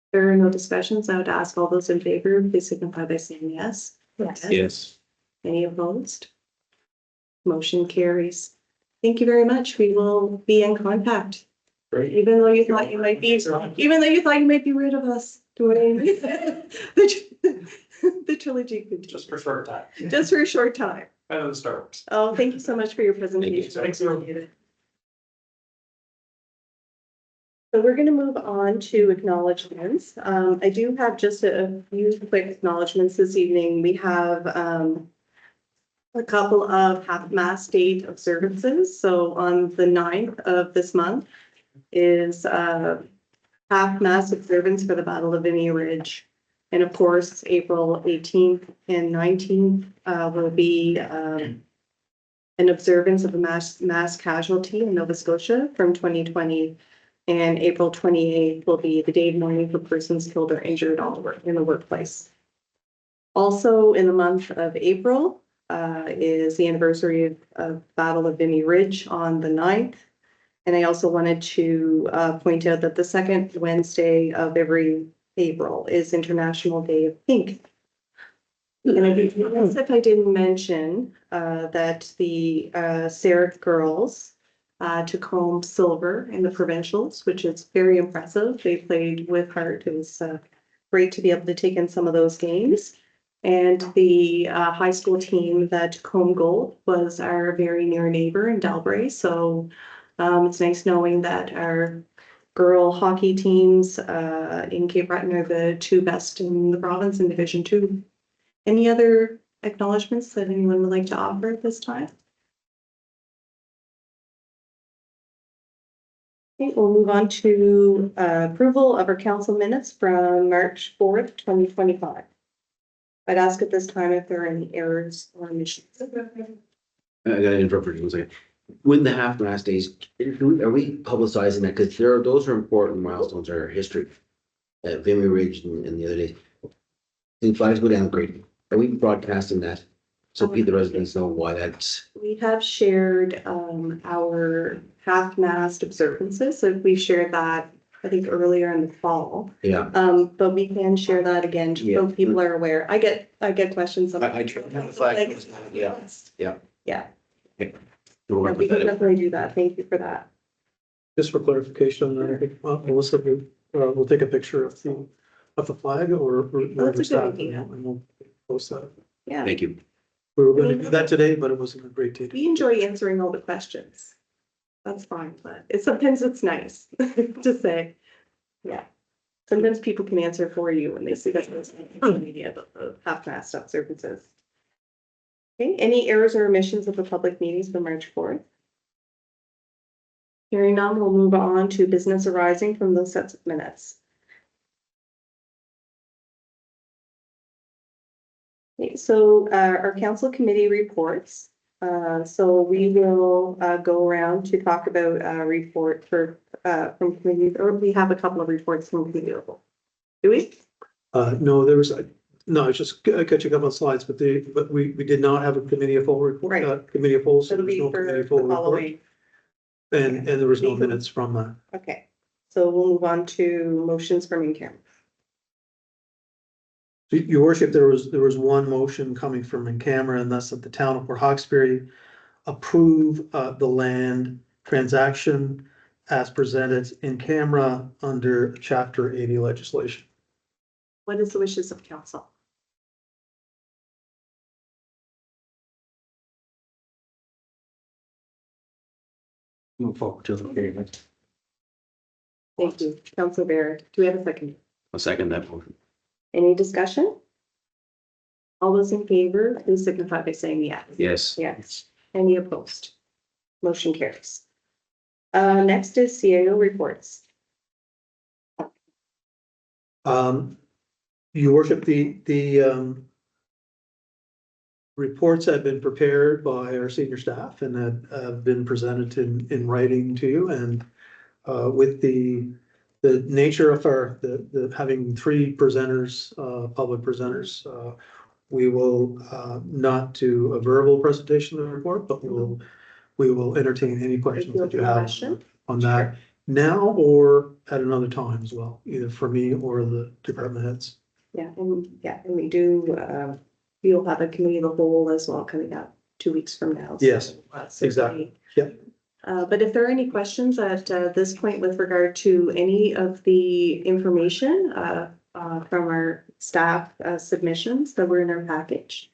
If there are no discussions, I would ask all those in favor, please signify by saying yes. Yes. Any opposed? Motion carries. Thank you very much. We will be in contact. Great. Even though you thought you might be rid of us, Dwayne. The trilogy could Just for short time. just for a short time. I know the Star Wars. Oh, thank you so much for your presentation. Thanks, So we're going to move on to acknowledgements. I do have just a few quick acknowledgements this evening. We have a couple of half-mast date observances. So on the 9th of this month is half-mast observance for the Battle of Vimy Ridge. And of course, April 18th and 19th will be an observance of a mass casualty in Nova Scotia from 2020. And April 28th will be the day of mourning for persons killed or injured in the workplace. Also in the month of April is the anniversary of Battle of Vimy Ridge on the 9th. And I also wanted to point out that the second Wednesday of every April is International Day of Pink. And I'd be remiss if I didn't mention that the Serif girls took home silver in the provincials, which is very impressive. They played with heart. It was great to be able to take in some of those games. And the high school team that took home gold was our very near neighbor in Dalbrae. So it's nice knowing that our girl hockey teams in Cape Breton are the two best in the province in Division 2. Any other acknowledgements that anyone would like to offer at this time? Okay, we'll move on to approval of our council minutes from March 4th, 2025. I'd ask at this time if there are any errors or omissions. I gotta interrupt for 1 second. When the half-mast days, are we publicizing that? Because those are important milestones in our history. At Vimy Ridge and the other day. The flags go down great. Are we broadcasting that? So the residents know why that's, We have shared our half-mast observances, so we shared that, I think, earlier in the fall. yeah. But we can share that again, just so Yeah. people are aware. I get questions. I try to have the flag. Yeah, yeah. Yeah, Okay. We'll yeah, work we with can that. definitely do that. Thank you for that. Just for clarification on that, I think Melissa will take a picture of the flag or. That's a good idea. And we'll post that. Yeah, Thank you. We were going to do that today, but it wasn't a great day. we enjoy answering all the questions. That's fine, but sometimes it's nice to say, yeah. Sometimes people can answer for you when they see that on social media, the half-mast observances. Okay, any errors or omissions of the public meetings for March 4th? Hearing none, we'll move on to business arising from those sets of minutes. Okay, so our council committee reports. So we will go around to talk about a report from committee, or we have a couple of reports from committee level. Do we? No, I was just catching up on slides, but we did not have a committee of full report, Right. committee of full, so It'll there's be no for committee the of full report. following. And there was no minutes from that. Okay, so we'll move on to motions from in camera. Your worship, there was one motion coming from in camera, and that's that the town of Port Hawkesbury approve the land transaction as presented in camera under chapter 80 legislation. What is the wishes of council? Move forward to the hearing. Thank you, Councilor Barrett. Do we have a second? I'll second that motion. Any discussion? All those in favor, please signify by saying yes. Yes. Yes. Any opposed? Motion carries. Next is CAO reports. Your worship, the reports have been prepared by our senior staff and have been presented in writing to you, and with the nature of the having three presenters, public presenters, we will not do a verbal presentation of the report, but we will entertain any questions that you have on that now or at another time as well, either for me or the department heads. Yeah, and we do, we'll have a committee of the whole as well coming up 2 weeks from now. Yes, So, exactly. Yeah. But if there are any questions at this point with regard to any of the information from our staff submissions that were in our package.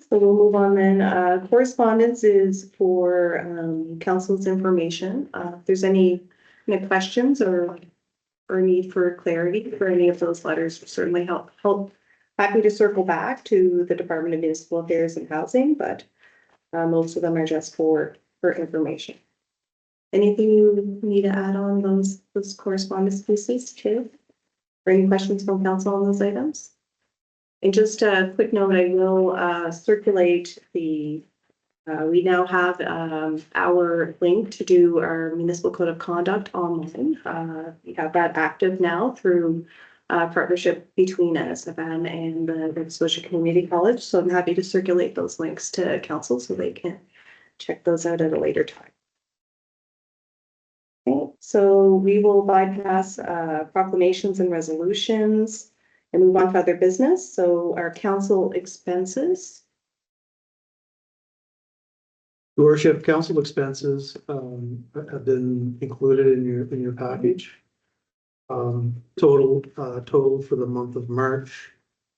So we'll move on then. Correspondence is for council's information. If there's any questions or need for clarity for any of those letters, certainly help. Happy to circle back to the Department of Municipal Affairs and Housing, but most of them are just for information. Anything you need to add on those correspondence pieces too? Or any questions from council on those items? And just a quick note, I will circulate we now have our link to do our municipal code of conduct online. We have that active now through partnership between NSFN and the Nova Scotia Community College. So I'm happy to circulate those links to council so they can check those out at a later time. Okay, so we will bypass proclamations and resolutions and move on to other business. So our council expenses. Your worship, council expenses have been included in your package. Total for the month of March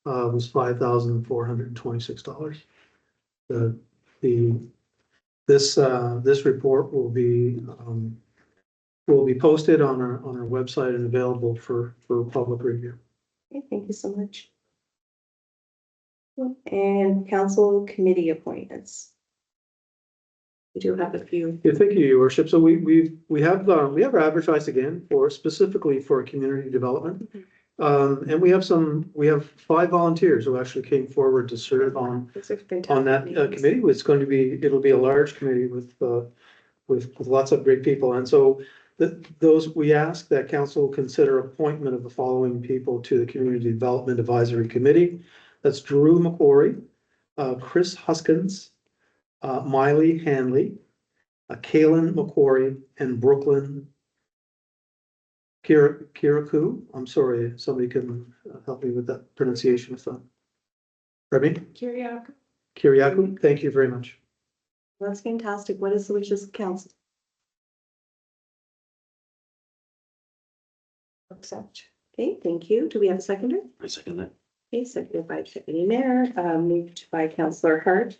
was $5,426. This report will be will be posted on our website and available for public review. Okay, thank you so much. And council committee appointments. We do have a few. Yeah, thank you, Your Worship. So we have advertised again for specifically for community development. And we have 5 volunteers who actually came forward to serve on Those are fantastic that names. committee. It'll be a large committee with lots of great people. And so we ask that council consider appointment of the following people to the Community Development Advisory Committee. That's Drew McQuarrie, Chris Huskins, Miley Hanley, Kaylin McQuarrie, and Brooklyn Kiraku. I'm sorry, somebody can help me with that pronunciation of that. Pardon me? Kiriakou, thank you very much. That's fantastic. What is the wishes of council? Accept. Okay, thank you. Do we have a seconder? I second that. Okay, seconded by Deputy Mayor, moved by Councillor Hart.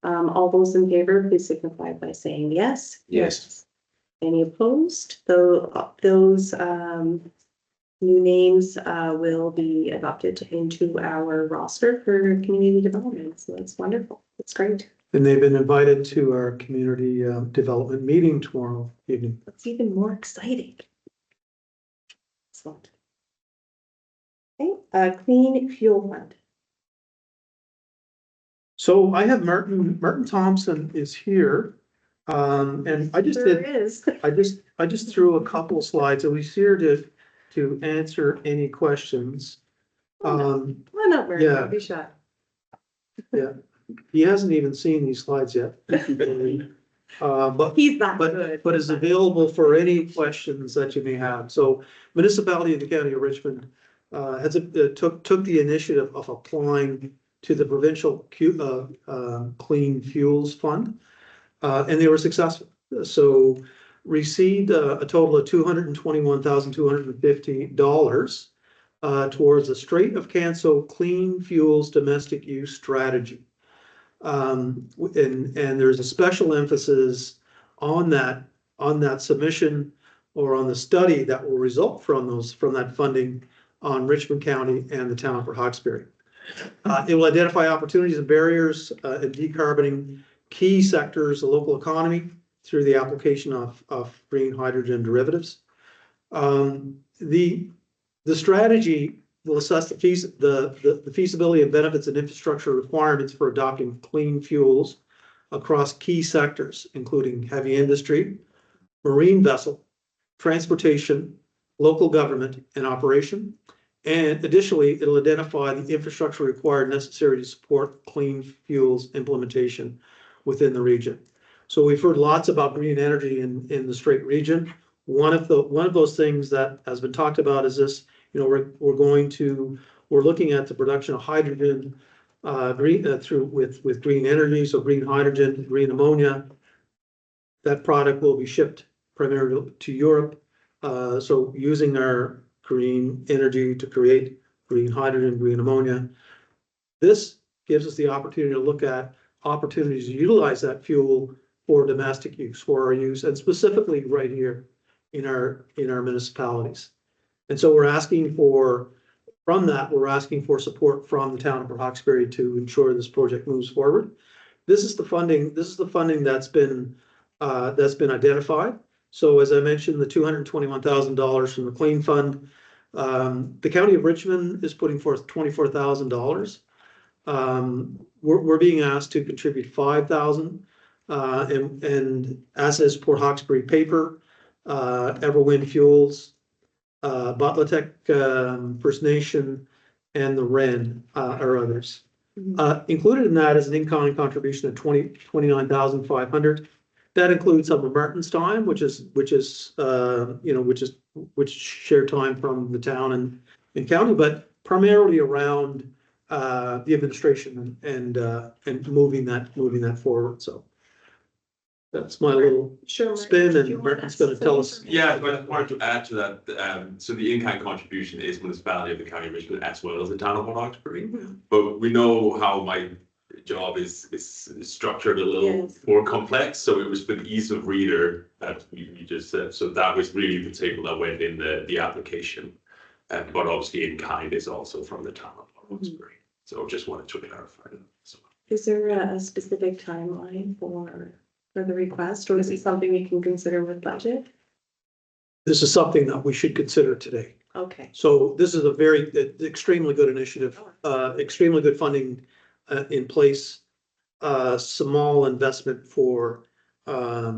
All those in favor, please signify by saying yes. Yes. Any opposed? Though those new names will be adopted into our roster for community development. So that's wonderful. That's great. And they've been invited to our community development meeting tomorrow evening. That's even more exciting. Excellent. Okay, Clean Fuel Fund. So I have Martin Thompson is here. And I just There did, is. I just threw a couple slides and he's here to answer any questions. Come on up, Mary. yeah. Don't be shy. He hasn't even seen these slides yet. But He's that good. but is available for any questions that you may have. So municipality of the county of Richmond took the initiative of applying to the provincial clean fuels fund, and they were successful. So received a total of $221,250 towards the Strait of Canso Clean Fuels Domestic Use Strategy. And there's a special emphasis on that submission or on the study that will result from that funding on Richmond County and the town of Port Hawkesbury. It will identify opportunities and barriers in decarboning key sectors of the local economy through the application of green hydrogen derivatives. The strategy will assess the feasibility and benefits and infrastructure requirements for adopting clean fuels across key sectors, including heavy industry, marine vessel, transportation, local government, and operation. And additionally, it'll identify the infrastructure required necessary to support clean fuels implementation within the region. So we've heard lots about green energy in the Strait region. One of those things that has been talked about is this. You know, we're looking at the production of hydrogen with green energy, so green hydrogen, green ammonia. That product will be shipped primarily to Europe. So using our green energy to create green hydrogen, green ammonia. This gives us the opportunity to look at opportunities to utilize that fuel for domestic use, for our use, and specifically right here in our municipalities. And so we're asking for support from the town of Port Hawkesbury to ensure this project moves forward. This is the funding that's been identified. So as I mentioned, the $221,000 from the Clean Fund, the County of Richmond is putting forth $24,000. We're being asked to contribute $5,000, and as is Port Hawkesbury Paper, Everwind Fuels, Botlek First Nation, and the Wren are others. Included in that is an in-kind contribution of $29,500. That includes some of Martin's time, which shared time from the town and county, but primarily around the administration and moving that forward. So that's my little spin, and Martin's going to tell us. Yeah, but I wanted to add to that. So the in-kind contribution is municipality of the county of Richmond as well as the town of Port Hawkesbury. But we know how job is structured a little Yes. more complex, so it was for the ease of reader that we just said, so that was really the table that went in the application. But obviously in kind is also from the town of Lawrencebury, so just wanted to clarify that. So. Is there a specific timeline for the request, or is it something we can consider with budget? This is something that we should consider today. Okay. So this is a very extremely good initiative, extremely good funding in place. Small investment for a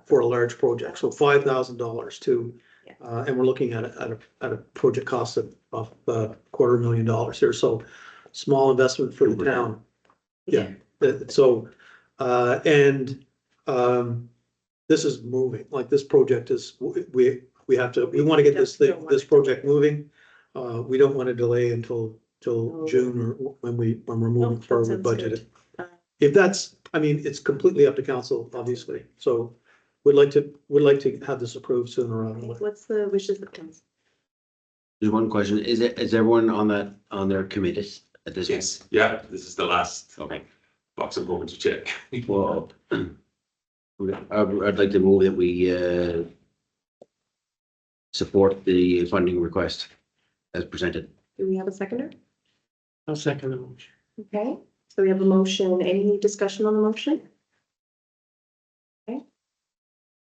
large project, so $5,000 to, and we're looking at a project cost of $250,000 here, so small investment for the town. Yeah, so, this is moving, like this project is, we want to get this project moving. We don't want to delay until June or when we're moving forward with budget. If that's, I mean, it's completely up to council, obviously, so we'd like to have this approved sooner rather than later. What's the wishes of council? There's one question. Is everyone on their committees at this? Yes, yeah, this is the last Okay. box I'm going to check. Well, I'd like to move that we support the funding request as presented. Do we have a seconder? I'll second the motion. Okay, so we have a motion. Any discussion on the motion? Okay.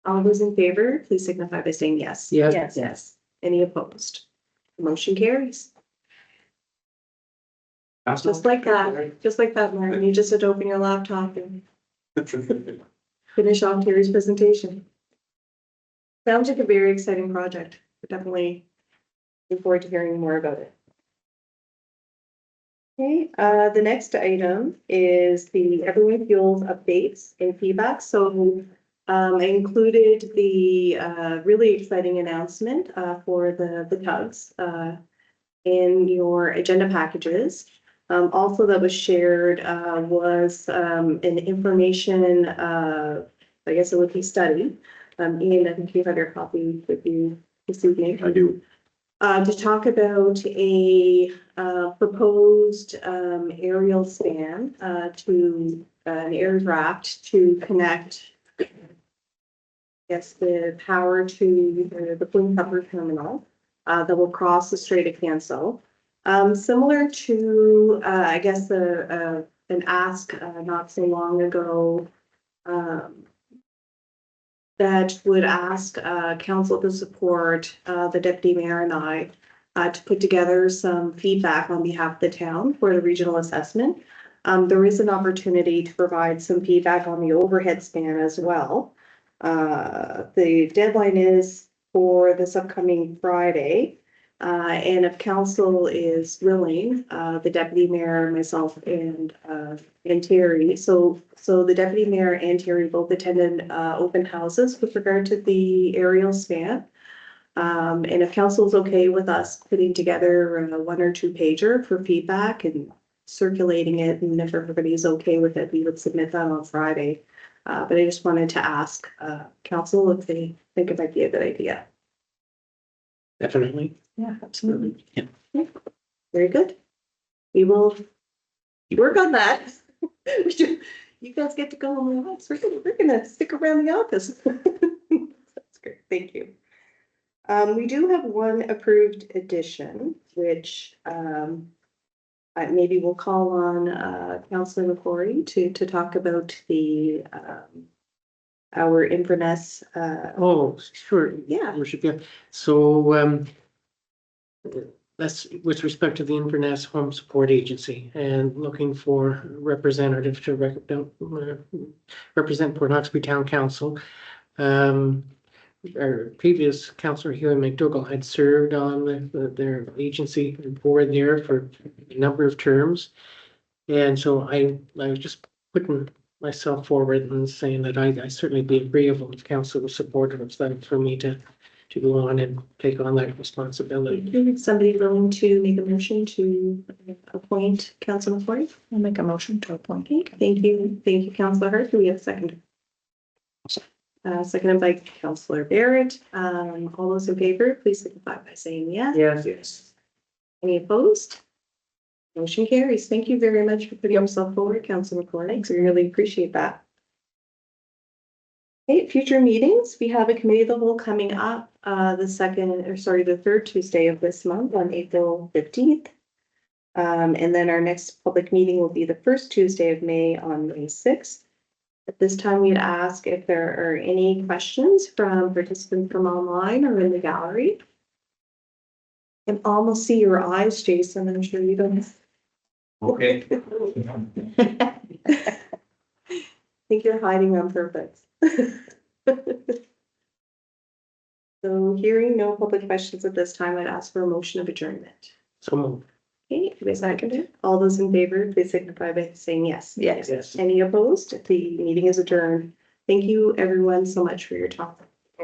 All those in favor, please signify by saying yes. Yes. Yes. Any opposed? The motion carries. Just like that, Martin. You just had to open your laptop and finish off Terry's presentation. Sounds like a very exciting project. We're definitely looking forward to hearing more about it. Okay, the next item is the Everyone Fuels updates and feedback. So I included the really exciting announcement for the tugs in your agenda packages. Also that was shared was an information, I guess it would be study. Ian, I think you have your copy with you this evening. I do. To talk about a proposed aerial span to an air draft to connect, yes, the power to the Queen Copper Terminal that will cross the Strait of Canso. Similar to, I guess, an ask not so long ago that would ask council to support the deputy mayor and I to put together some feedback on behalf of the town for the regional assessment. There is an opportunity to provide some feedback on the overhead span as well. The deadline is for this upcoming Friday. And if council is willing, the deputy mayor, myself, and Terry. So the deputy mayor and Terry both attended open houses with regard to the aerial span. And if council is okay with us putting together a 1 or 2 pager for feedback and circulating it, and if everybody's okay with it, we would submit that on Friday. But I just wanted to ask council if they think it might be a good idea. Definitely. Yeah, absolutely. Yeah. Very good. We will work on that. You guys get to go on the house. We're gonna stick around the office. That's great. Thank you. We do have one approved addition, which maybe we'll call on Councillor McCrory to talk about the our Inverness. Oh, sure. Yeah. Worship, yeah. So that's with respect to the Inverness Home Support Agency and looking for representative to represent Port Hawkesbury Town Council. Our previous councillor Huey McDougall had served on their agency board there for a number of terms. And so I was just putting myself forward and saying that I certainly be agreeable if council was supportive of that for me to go on and take on that responsibility. Somebody willing to make a motion to appoint Councillor McCrory? I'll make a motion to appoint. Okay, thank you. Thank you, Councillor Hart. Do we have a second? Seconded by Councillor Barrett. All those in favor, please signify by saying yes. Yes. Any opposed? Motion carries. Thank you very much for putting yourself forward, Councilor McCormick. We really appreciate that. Okay, future meetings. We have a committee of the whole coming up, the third Tuesday of this month on April 15th. And then our next public meeting will be the first Tuesday of May on May 6th. At this time, we'd ask if there are any questions from participants from online or in the gallery. I can almost see your eyes, Jason. I'm sure you don't. Okay. I think you're hiding on purpose. So hearing no public questions at this time, I'd ask for a motion of adjournment. So moved. Okay, who is seconded? All those in favor, please signify by saying yes. Yes. Any opposed? The meeting is adjourned. Thank you, everyone, so much for your talk.